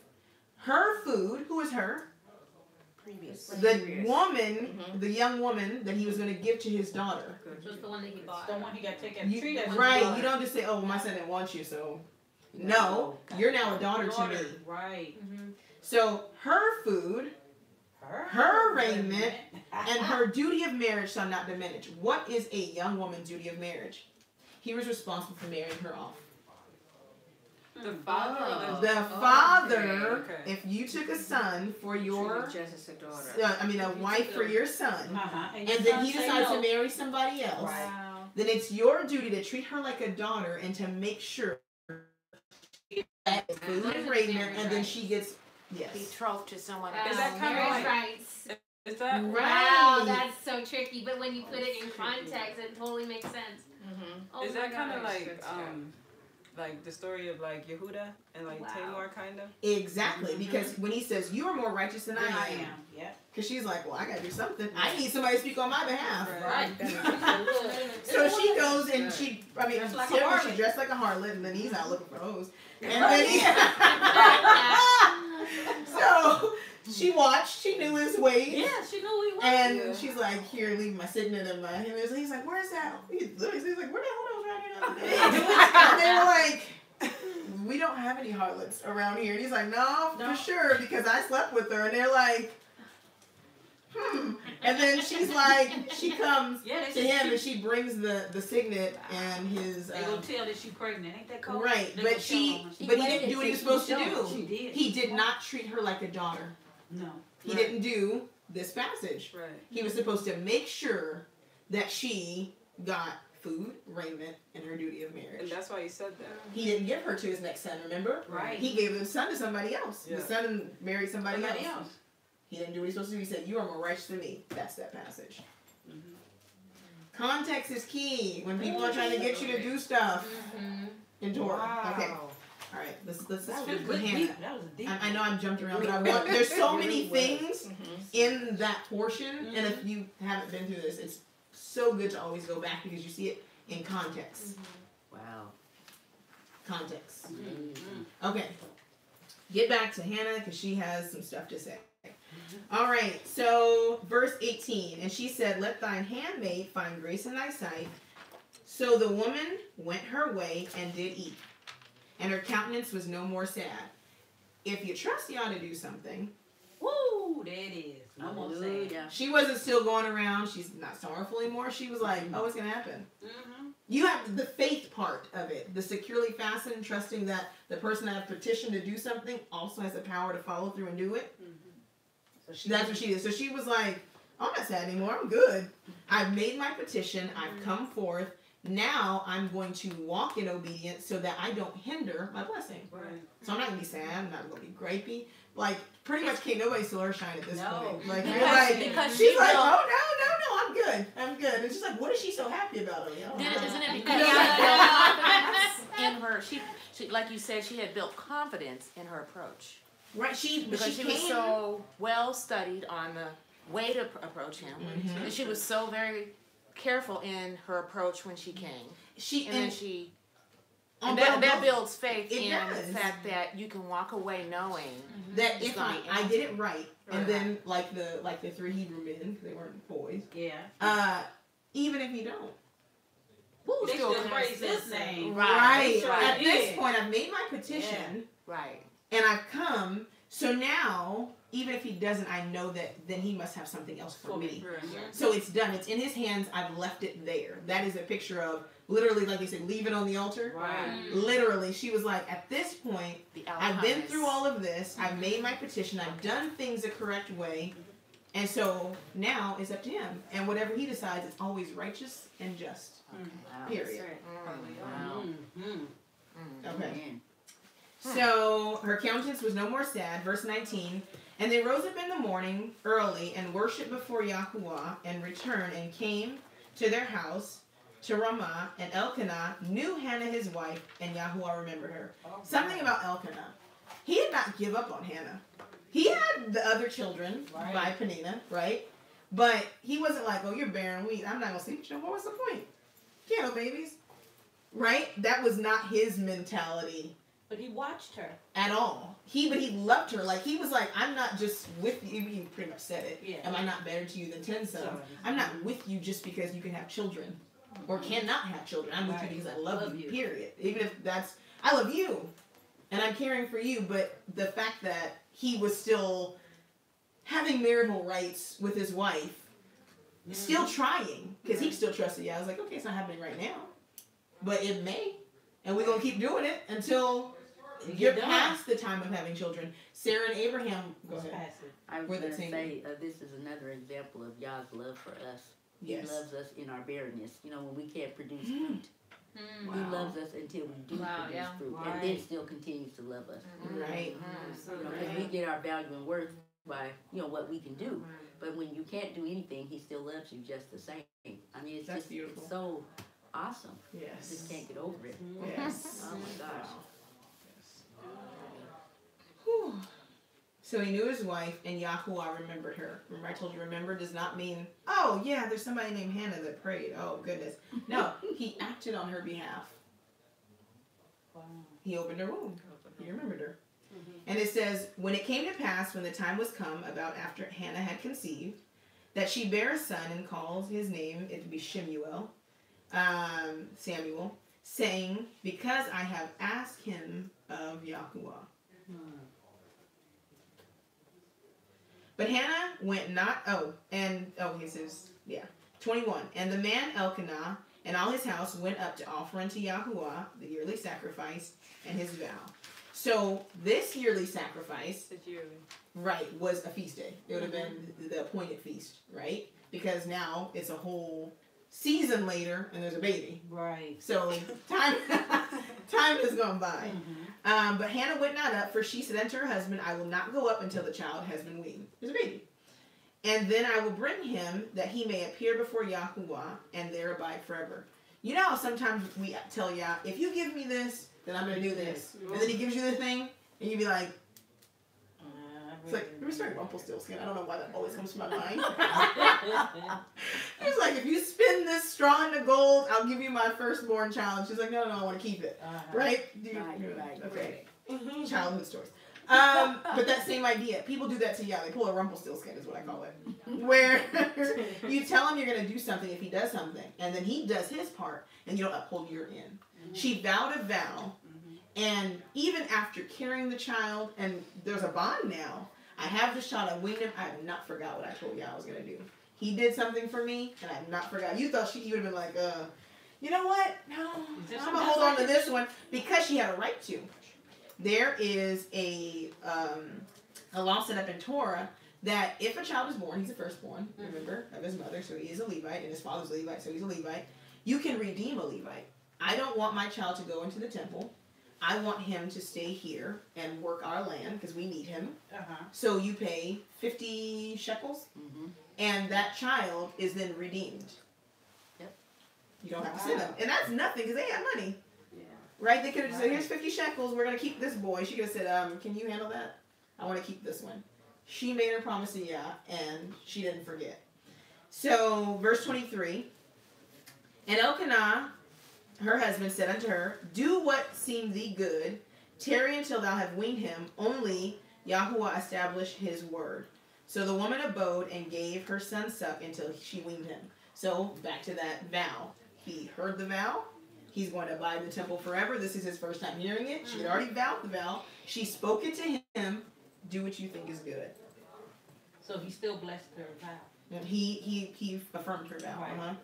her food, who is her? The woman, the young woman that he was going to give to his daughter. Just the one that he bought. The one he got taken treated as Right, daughter. you don't just say, oh, my son didn't want you, so. No, you're now a daughter to me. Right. So her food, her raiment, and her duty of marriage shall not diminish. What is a young woman's duty of marriage? He was responsible for marrying her off. The father or The father, if you took a son for your, Just as a daughter. a wife for your son, Uh-huh. and then he decides to marry somebody else, Wow. then it's your duty to treat her like a daughter and to make sure that food and raiment, and then she gets, yes. Betrothed to someone else. Is that kind of marriage like? rights. Is that Wow, Right. that's so tricky. But when you put it in context, it totally makes sense. Oh is my that kind of gosh. like the story of like Yehuda and like Wow. Tamar kind of? Exactly, because when he says, you are more righteous than I am, Yeah. because she's like, well, I gotta do something. I need somebody to speak on my behalf. Right. So she goes and Dressed like a she harlot. dressed like a harlot, and then he's out looking for hoes. And then he, so she watched, she knew his ways. Yeah, she knew he was. And she's like, here, leave my signet in my hand. He's like, where's that? He's like, where the hell was around here the other day? And they were like, we don't have any harlots around here. And he's like, no, for sure, because I slept with her. And they're like, And then she's like, she comes to him and she brings the signet and his. They gonna tell that she's pregnant, ain't that cold? Right, They but gonna tell but he didn't do what he was supposed to do. She did. He did not treat her like a daughter. No. He didn't do this passage. Right. He was supposed to make sure that she got food, raiment, and her duty of marriage. And that's why he said that. He didn't give her to his next son, remember? Right. He gave the son to somebody else. Yeah. The son married somebody else. Somebody else. He didn't do what he was supposed to do. He said, you are more righteous than me. That's that passage. Context is key when people are trying to get you to do stuff in Torah. Wow. Okay. All right. Let's That was with good. Hannah. Deep. That was deep. I know I'm jumped around, but there's so many things in that portion, and if you haven't been through this, it's so good to always go back because you see it in context. Wow. Context. Okay. Get back to Hannah because she has some stuff to say. All right, so verse 18, and she said, let thine handmaid find grace in thy sight. So the woman went her way and did eat, and her countenance was no more sad. If you trust you ought to do something. Woo, there it is. No more sad. Hallelujah. She wasn't still going around. She's not sorrowful anymore. She was like, oh, it's going to happen. You have the faith part of it. The securely fastened, trusting that the person that have petitioned to do something also has the power to follow through and do it. So That's what she did. So she was like, I'm not sad anymore. I'm good. I've made my petition. I've come forth. Now I'm going to walk in obedience so that I don't hinder my blessing. Right. So I'm not gonna be sad. I'm not gonna be gripey. Like pretty much can't nobody steal her shine at this No. point. Like, Because she's she like, will- oh no, I'm good. And it's just like, what is she so happy about? Isn't it You because know, she like- had built confidence in her? She, like you said, she had built confidence in her approach Right, because she was so well studied on the way to approach him, Mhm. and she was so very careful in her approach when she came. And that builds faith It in does. the fact that you can walk away knowing that it's if gonna I be did it right, and Right. then like the 3 Hebrew men, 'cause they weren't boys. Yeah. Even if you don't, who's They still still praise gonna his name. right? Sure At did. this point, I've made my petition, right. and I've come. So now, even if he doesn't, I know that then he must have something else for me. So it's done. It's in his hands. I've left it there. That is a picture of literally, like they said, leave it on the altar. Right. Literally, she was like, at this point, The I've been outcome through is- all of this. I've made my petition. I've done things the correct way. And so now it's up to him. And whatever he decides, it's always righteous and just. Wow. Period. Wow. Okay. Amen. So her countenance was no more sad. Verse 19. And they rose up in the morning early and worshipped before Yahuwah and returned and came to their house to Ramah. And Elkanah knew Hannah his wife, and Yahuwah remembered her. Something about Elkanah. He did not give up on Hannah. He had the other children by Peninnah, right? But he wasn't like, oh, you're barren. I'm not going to sleep with you. What's the point? You know, babies. Right? That was not his mentality. But he watched her. At all. But he loved her. Like, he was like, I'm not just with you. He pretty much said it. Yeah. Am I not better to you than 10 sons? I'm not with you just because you can have children. Or cannot have children. I'm with you because I love you, period. Even if that's, I love you. And I'm caring for you. But the fact that he was still having marital rights with his wife, still trying, because he still trusted you. I was like, okay, it's not happening right now. But it may. And we're going to keep doing it until you're past the time of having children. Sarah and Abraham, go ahead. I was We're the going to same. say, this is another example of Yah's love for us. Yes. He loves us in our barrenness. You know, when we can't produce fruit. He loves us until we do produce fruit. And then still continues to love us. Right. You know, because we get our value and worth by, you know, what we can do. But when you can't do anything, he still loves you just the same. I mean, it's That's just beautiful. It's so awesome. Yes. I just can't get over it. Yes. Oh my gosh. Whew. So he knew his wife, and Yahuwah remembered her. Remember, I told you, remember does not mean, oh, yeah, there's somebody named Hannah that prayed. Oh, goodness. No, he acted on her behalf. He opened her womb. He remembered her. And it says, when it came to pass, when the time was come, about after Hannah had conceived, that she bare a son and called his name, it would be Shemuel, Samuel, saying, because I have asked him of Yahuwah. But Hannah went not, he says, 21. And the man Elkanah and all his house went up to offer unto Yahuwah the yearly sacrifice and his vow. So this yearly sacrifice, right, was a feast day. It would have been the appointed feast, right? Because now it's a whole season later and there's a baby. Right. So time has gone by. But Hannah went not up, for she said unto her husband, I will not go up until the child has been weaned. There's a baby. And then I will bring him that he may appear before Yahuwah and there abide forever. You know how sometimes we tell Yah, if you give me this, then I'm going to do this. And then he gives you the thing, and you be like, it's like, remember Rumpelstiltskin? I don't know why that always comes to my mind. It's like, if you spin this straw into gold, I'll give you my firstborn child. She's like, no, I want to keep it. Right? Right. Okay. Childhood stories. But that same idea. People do that to Yah. They pull a Rumpelstiltskin is what I call it. Where you tell him you're going to do something if he does something. And then he does his part, and you don't uphold your end. She vowed a vow. And even after carrying the child, and there's a bond now. I have this child, I winged him, I have not forgot what I told Yah I was going to do. He did something for me, and I have not forgot. You thought he would have been like, you know what? No, I'm going to hold on to this one. Because she had a right to. There is a law set up in Torah that if a child is born, he's a firstborn, remember, of his mother, so he is a Levite, and his father's a Levite, so he's a Levite. you can redeem a Levite. I don't want my child to go into the temple. I want him to stay here and work our land because we need him. So you pay 50 shekels, and that child is then redeemed. Yep. You don't have to send them. And that's nothing because they have money. Yeah. Right? They could have just said, here's 50 shekels. We're going to keep this boy. She could have said, can you handle that? I want to keep this one. She made her promise to Yah, and she didn't forget. So, verse 23. And Elkanah, her husband, said unto her, do what seemed thee good. Tarry until thou have weaned him. Only Yahuwah establish his word. So the woman abode and gave her son suck until she weaned him. So back to that vow. He heard the vow. He's going to abide in the temple forever. This is his first time hearing it. She had already vowed the vow. She spoke it to him. Do what you think is good. So he still blessed her vow. And he affirmed her vow. Right.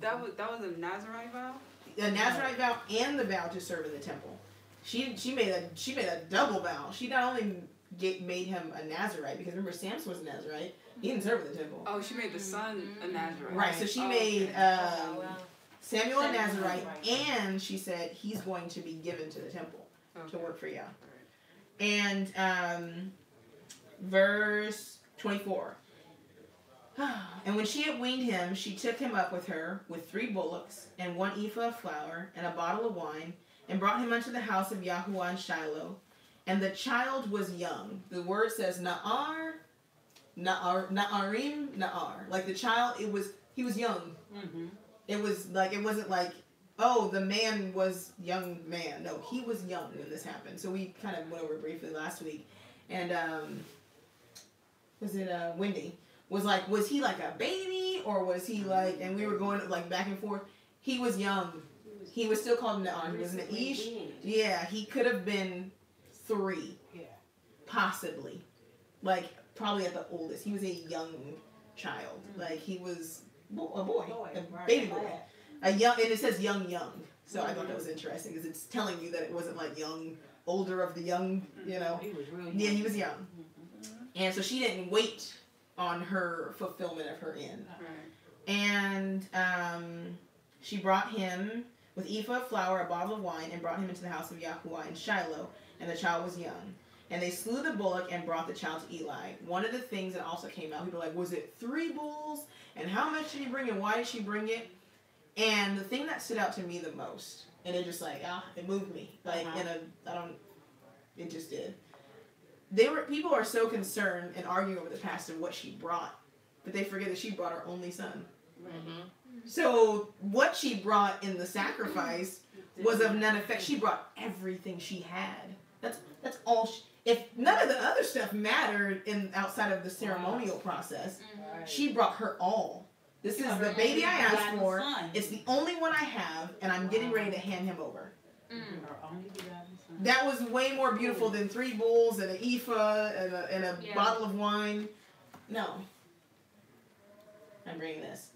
That was a Nazarite vow? A Nazarite vow and the vow to serve in the temple. She made a double vow. She not only made him a Nazarite, because remember Samson was a Nazarite. He didn't serve in the temple. Oh, she made the son a Nazarite. Right. So she made Samuel a Nazarite, and she said he's going to be given to the temple to work for Yah. And verse 24. And when she had weaned him, she took him up with her with 3 bullocks and 1 ephah of flour and a bottle of wine, and brought him unto the house of Yahuwah in Shiloh. And the child was young. The word says Na'arim, Na'ar. Like the child, he was young. It wasn't like, oh, the man was young man. No, he was young when this happened. So we kind of went over briefly last week. And Wendy was like, was he like a baby or was he like? And we were going like back and forth. He was young. He was still called Na'ar. He was Na'ish. Yeah, he could have been 3, possibly, like probably at the oldest. He was a young child. Like he was a boy, a baby boy. And it says young. So I thought that was interesting because it's telling you that it wasn't like young, older of the young, you know. He was really young. He was young. And so she didn't wait on her fulfillment of her end. And she brought him with ephah of flour, a bottle of wine, and brought him into the house of Yahuwah in Shiloh, and the child was young. And they slew the bullock and brought the child to Eli. One of the things that also came out, people were like, was it 3 bulls? And how much did he bring and why did she bring it? And the thing that stood out to me the most, and it just like, it moved me. Like, it just did. People are so concerned and arguing over the past of what she brought, but they forget that she brought her only son. So what she brought in the sacrifice was of none effect. She brought everything she had. That's all. If none of the other stuff mattered outside of the ceremonial process, she brought her all. This is the baby I asked for. It's the only one I have, and I'm getting ready to hand him over. That was way more beautiful than 3 bulls and an ephah and a bottle of wine. No. I'm bringing this.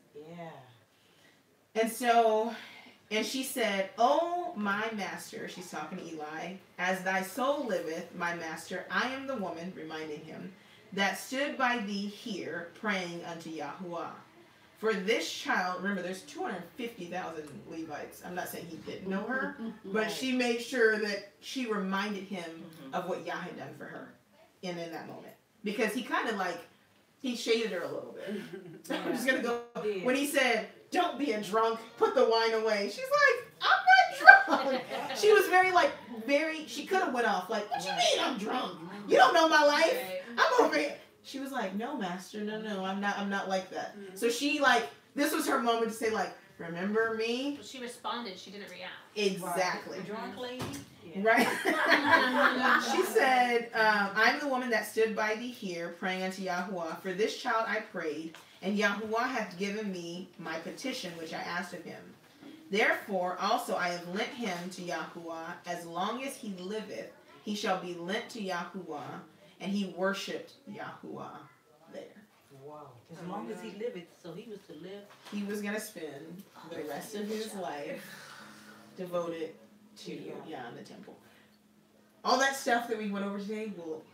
And she said, "Oh, my master," she's talking to Eli, "as thy soul liveth, my master, I am the woman," reminding him, "that stood by thee here, praying unto Yahuwah. For this child," remember, there's 250,000 Levites. I'm not saying he didn't know her, but she made sure that she reminded him of what Yah had done for her in that moment. Because he kind of like, he shaded her a little bit. I'm just going to go, when he said, "Don't be a drunk, put the wine away." She's like, "I'm not drunk." She was she could have went off like, "What you mean I'm drunk? You don't know my life. I'm over here." She was like, "No, master, no, I'm not like that." So she this was her moment to say "Remember me?" Well, she responded. She didn't react. Exactly. Drunk lady. Right. She said, "I'm the woman that stood by thee here, praying unto Yahuwah. For this child I prayed, and Yahuwah hath given me my petition which I asked of him. Therefore also I have lent him to Yahuwah. As long as he liveth, he shall be lent to Yahuwah." And he worshipped Yahuwah there. Wow. As long as he lived, so he was to live. He was going to spend the rest of his life devoted to Yah in the temple. All that stuff that we went over today will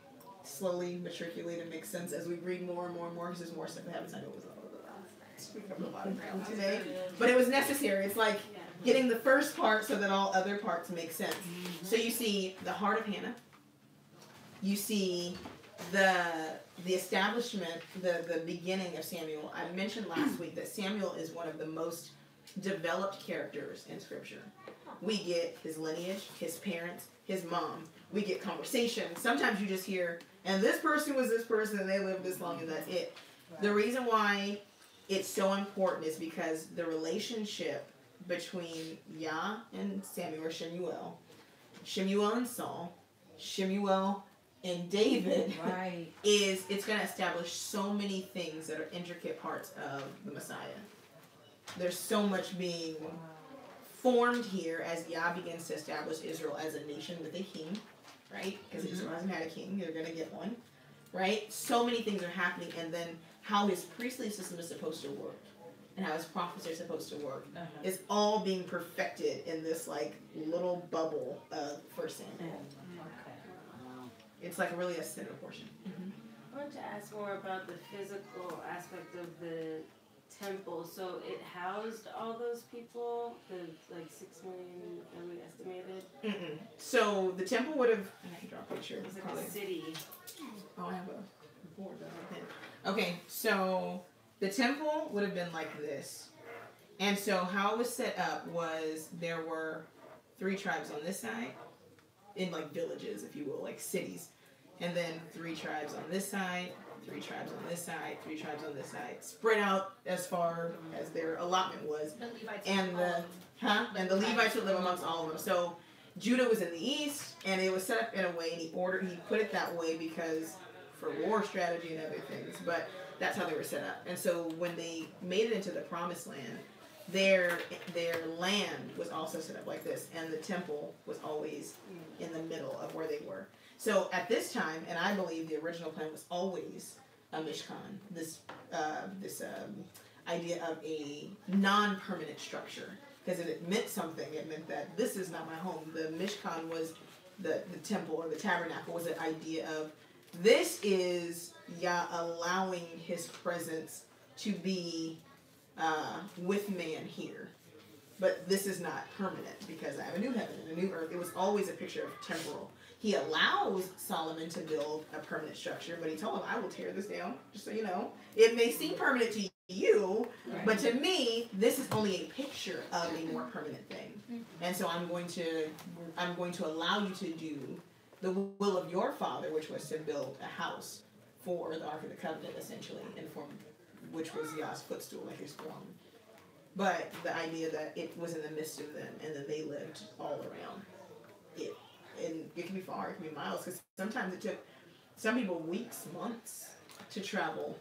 slowly matriculate and make sense as we read more and more and more, because there's more stuff that happens. I know it was We covered a lot of ground today, but it was necessary. It's like getting the first part so that all other parts make sense. So you see the heart of Hannah. You see the establishment, the beginning of Samuel. I mentioned last week that Samuel is one of the most developed characters in Scripture. We get his lineage, his parents, his mom. We get conversation. Sometimes you just hear, and this person was this person, and they lived this long, and that's it. The reason why it's so important is because the relationship between Yah and Samuel, or Shemuel, Shemuel and Saul, Shemuel and David, it's going to establish so many things that are intricate parts of the Messiah. There's so much being formed here as Yah begins to establish Israel as a nation with a king, right? Because Israel hasn't had a king, they're going to get one, right? So many things are happening, and then how his priestly system is supposed to work and how his prophets are supposed to work is all being perfected in this like little bubble of First Samuel. It's like really a center portion. I want to ask more about the physical aspect of the temple. So it housed all those people, the like 6 million that we estimated. So the temple would have. I can draw a picture. It was like a city. Oh, I have a board that I can. Okay, so the temple would have been like this, and so how it was set up was there were 3 tribes on this side, in like villages, if you will, like cities, and then 3 tribes on this side, 3 tribes on this side, 3 tribes on this side, spread out as far as their allotment was. The Levites And the Levites would live amongst all of them. So Judah was in the east, and it was set up in a way, and he put it that way because for war strategy and other things, but that's how they were set up. And so when they made it into the promised land, their land was also set up like this, and the temple was always in the middle of where they were. So at this time, and I believe the original plan was always a mishkan, this idea of a non-permanent structure, because if it meant something, it meant that this is not my home. The mishkan was the temple or the tabernacle was the idea of this is Yah allowing his presence to be with man here. But this is not permanent because I have a new heaven and a new earth. It was always a picture of temporal. He allows Solomon to build a permanent structure, but he told him, I will tear this down, just so you know. It may seem permanent to you, but to me, this is only a picture of a more permanent thing. And so I'm going to allow you to do the will of your father, which was to build a house for the Ark of the Covenant, essentially, which was Yah's footstool, like his throne. But the idea that it was in the midst of them, and that they lived all around it. And it can be far, it can be miles, because sometimes it took some people weeks, months to travel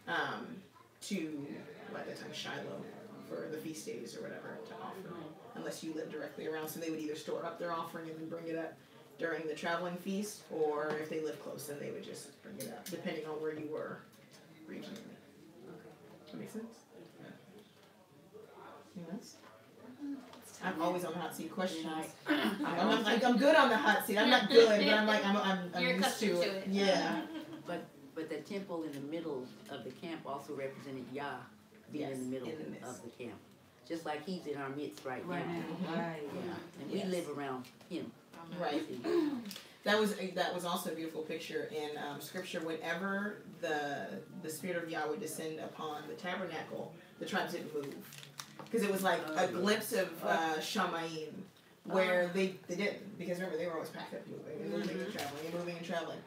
to, at that time, Shiloh for the feast days or whatever to offer, unless you lived directly around. So they would either store up their offering and then bring it up during the traveling feast, or if they lived close, then they would just bring it up, depending on where you were regionally. That makes sense? Yes. I'm always on the hot seat. Questions? I'm good on the hot seat. I'm not good, but I'm like I'm used to it. Yeah. But the temple in the middle of the camp also represented Yah being in the middle of the camp, just like He's in our midst right now. Right. Yeah. And we live around Him. Right. That was also a beautiful picture in Scripture. Whenever the Spirit of Yah would descend upon the tabernacle, the tribes didn't move. Because it was like a glimpse of Shamayim, where they didn't. Because remember, they were always packed up, moving and traveling.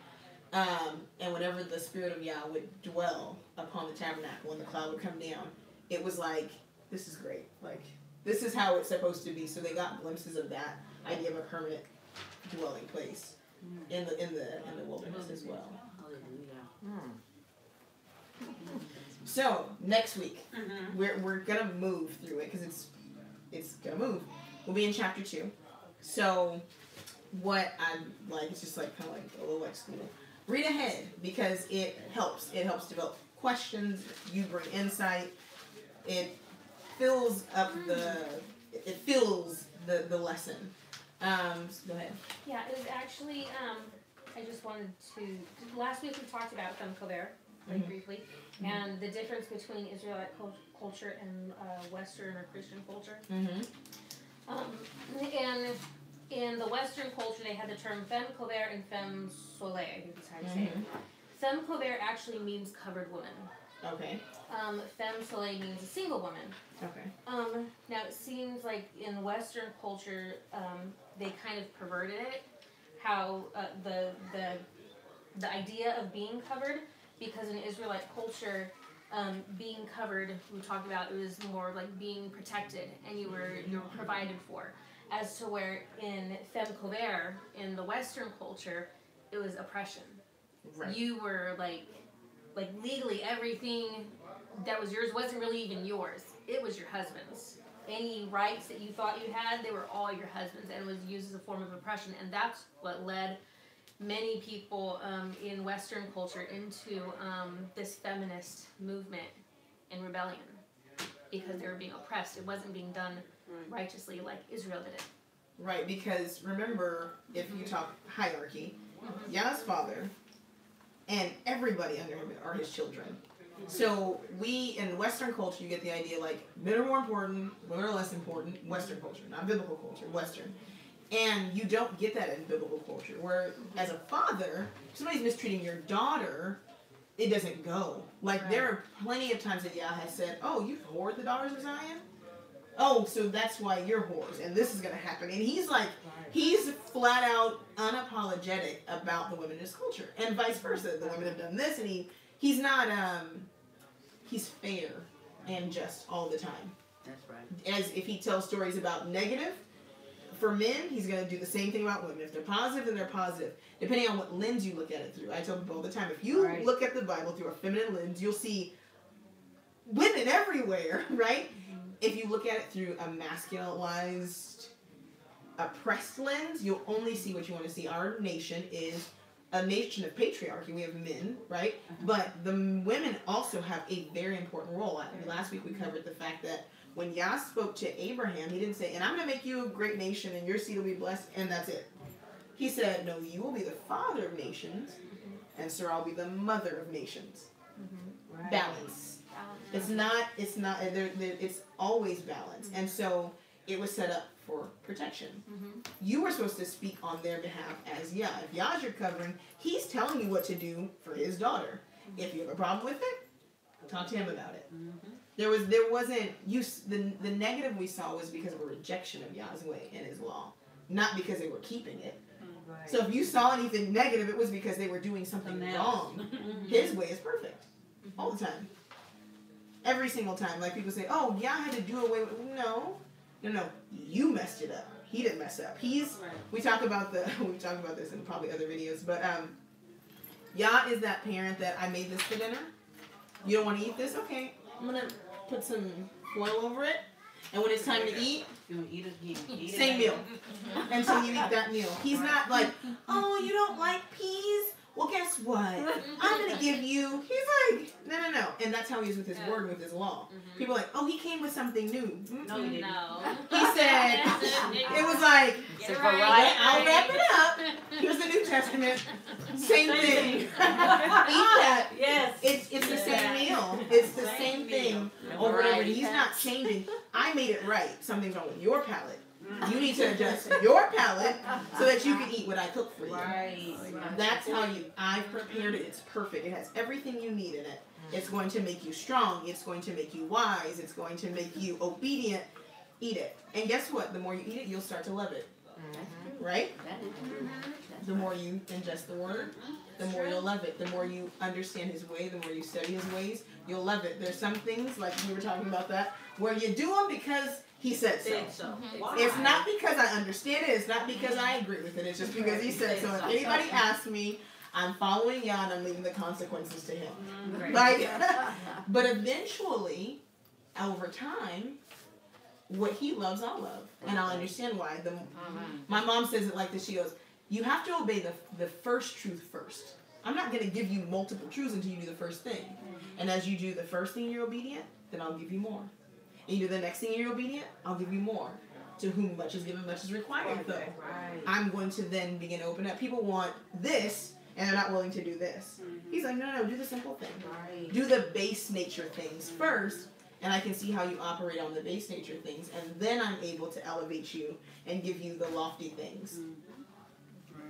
And whenever the Spirit of Yah would dwell upon the tabernacle and the cloud would come down, it was like, this is great. Like, this is how it's supposed to be. So they got glimpses of that idea of a permanent dwelling place in the wilderness as well. So next week we're gonna move through it because it's gonna move. We'll be in chapter 2. So what I'm like, it's just like kind of like a little like school. Read ahead because it helps. It helps develop questions. You bring insight. It fills up the lesson. Go ahead. Yeah, it was actually, I just wanted to, last week we talked about Yom Kippur, like briefly, and the difference between Israelite culture and Western or Christian culture. And in the Western culture, they had the term femme couvert and femme soleil. I think that's how you say it. Femme couvert actually means covered woman. Okay. Femme soleil means a single woman. Okay. Now it seems like in Western culture, they kind of perverted it, how the idea of being covered, because in Israelite culture, being covered, we talked about, it was more like being protected, and you were provided for. As to where in femme couvert, in the Western culture, it was oppression. Right. You were like legally everything that was yours wasn't really even yours. It was your husband's. Any rights that you thought you had, they were all your husband's, and it was used as a form of oppression. And that's what led many people in Western culture into this feminist movement and rebellion, because they were being oppressed. It wasn't being done righteously like Israel did it. Right, because remember, if you talk hierarchy, Yah's father and everybody under him are his children. So we, in Western culture, you get the idea like men are more important, women are less important. Western culture, not biblical culture, Western. And you don't get that in biblical culture, where as a father, if somebody's mistreating your daughter, it doesn't go. Like there are plenty of times that Yah has said, oh, you whored the daughters of Zion? Oh, so that's why you're whores, and this is going to happen. And he's like, he's flat out unapologetic about the women in his culture, and vice versa. The women have done this, and he's not, he's fair and just all the time. That's right. As if he tells stories about negative, for men, he's going to do the same thing about women. If they're positive, then they're positive. Depending on what lens you look at it through. I tell people all the time, if you look at the Bible through a feminine lens, you'll see women everywhere, right? If you look at it through a masculinized, oppressed lens, you'll only see what you want to see. Our nation is a nation of patriarchy. We have men, right? But the women also have a very important role. Last week we covered the fact that when Yah spoke to Abraham, he didn't say, and I'm going to make you a great nation and your seed will be blessed, and that's it. He said, no, you will be the father of nations, and Sarah will be the mother of nations. Balance. It's always balance. And so it was set up for protection. You were supposed to speak on their behalf as Yah. If Yah's your covering, he's telling you what to do for his daughter. If you have a problem with it, talk to him about it. There wasn't the negative we saw was because of a rejection of Yah's way and his law, not because they were keeping it. So if you saw anything negative, it was because they were doing something wrong. His way is perfect all the time. Every single time. Like people say, oh, Yah had to do away with... No. You messed it up. He didn't mess up. We talk about this in probably other videos, but Yah is that parent that I made this for dinner. You don't want to eat this? Okay. I'm going to put some foil over it. And when it's time to eat, same meal. Until you eat that meal. He's not like, oh, you don't like peas? Well, guess what? I'm going to give you... He's like, no. And that's how he is with his word, with his law. People are like, oh, he came with something new. No, he didn't. He said, it was like, I'll wrap it up. Here's the New Testament. Same thing. Eat that. Yes. It's the same meal. It's the same thing over and over. He's not changing. I made it right. Something's wrong with your palate. You need to adjust your palate so that you can eat what I cook for you. Right. That's how I've prepared it. It's perfect. It has everything you need in it. It's going to make you strong. It's going to make you wise. It's going to make you obedient. Eat it. And guess what? The more you eat it, you'll start to love it. Right? The more you ingest the word, the more you'll love it. The more you understand his way, the more you study his ways, you'll love it. There's some things, like we were talking about that, where you do them because he said so. It's not because I understand it. It's not because I agree with it. It's just because he said so. If anybody asks me, I'm following Yah and I'm leaving the consequences to him. Like, but eventually, over time, what he loves, I'll love. And I'll understand why. My mom says it like this. She goes, you have to obey the first truth first. I'm not going to give you multiple truths until you do the first thing. And as you do the first thing and you're obedient, then I'll give you more. And you do the next thing and you're obedient, I'll give you more. To whom much is given, much is required. Though I'm going to then begin to open up. People want this, and they're not willing to do this. He's like, no, do the simple thing. Right. Do the base nature things first, and I can see how you operate on the base nature things, and then I'm able to elevate you and give you the lofty things.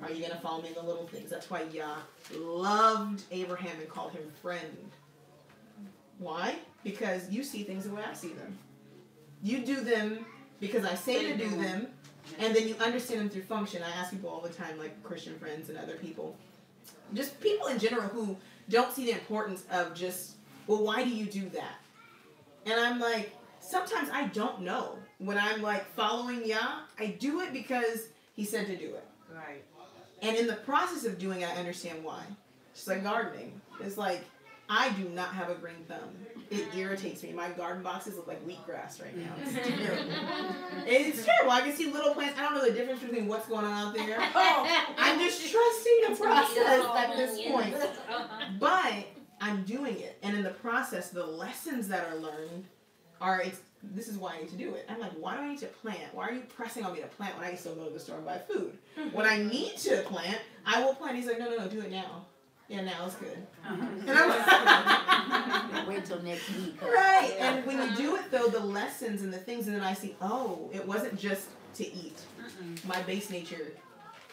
Are you gonna follow me in the little things? That's why Yah loved Abraham and called him friend. Why? Because you see things the way I see them. You do them because I say to do them, and then you understand them through function. I ask people all the time, like Christian friends and other people, just people in general who don't see the importance of just, well, why do you do that? And I'm like, sometimes I don't know. When I'm like following Yah, I do it because he said to do it. Right. And in the process of doing it, I understand why. Just like gardening. It's like, I do not have a green thumb. It irritates me. My garden boxes look like wheatgrass right now. It's terrible. It's terrible. I can see little plants. I don't know the difference between what's going on out there. I'm just trusting the process at this point. But I'm doing it. And in the process, the lessons that are learned are, this is why I need to do it. I'm like, why do I need to plant? Why are you pressing on me to plant when I can still go to the store and buy food? When I need to plant, I will plant. He's like, no, do it now. Yeah, now it's good. And I'm like, Wait till next week. right. And when you do it, though, the lessons and the things, and then I see, oh, it wasn't just to eat. My base nature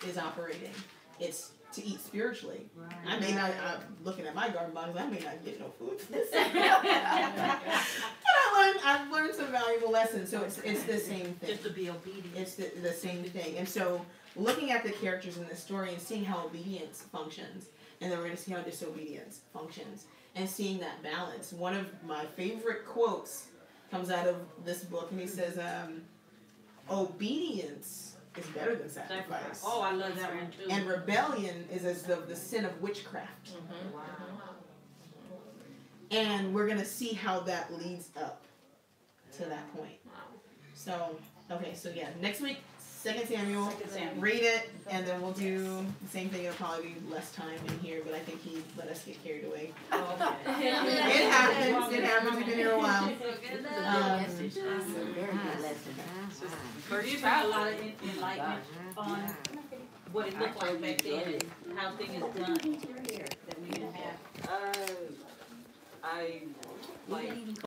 is operating. It's to eat spiritually. Right. I may not, I'm looking at my garden box, I may not get no food for this. But I've learned some valuable lessons. So it's the same thing. Just to be obedient. It's the same thing. And so looking at the characters in this story and seeing how obedience functions, and then we're going to see how disobedience functions, and seeing that balance. One of my favorite quotes comes out of this book, and he says, obedience is better than sacrifice. Oh, I love that one too. And rebellion is as the sin of witchcraft. Wow. And we're going to see how that leads up to that point. So, okay, so yeah, next week, 2 Samuel, read it, and then we'll do the same thing. It'll probably be less time in here, but I think he let us get carried away. Oh, okay. It happens, we've been here a while. Very good lesson. But you brought a lot of enlightenment on what it looked like back then and how things done that we didn't have. I like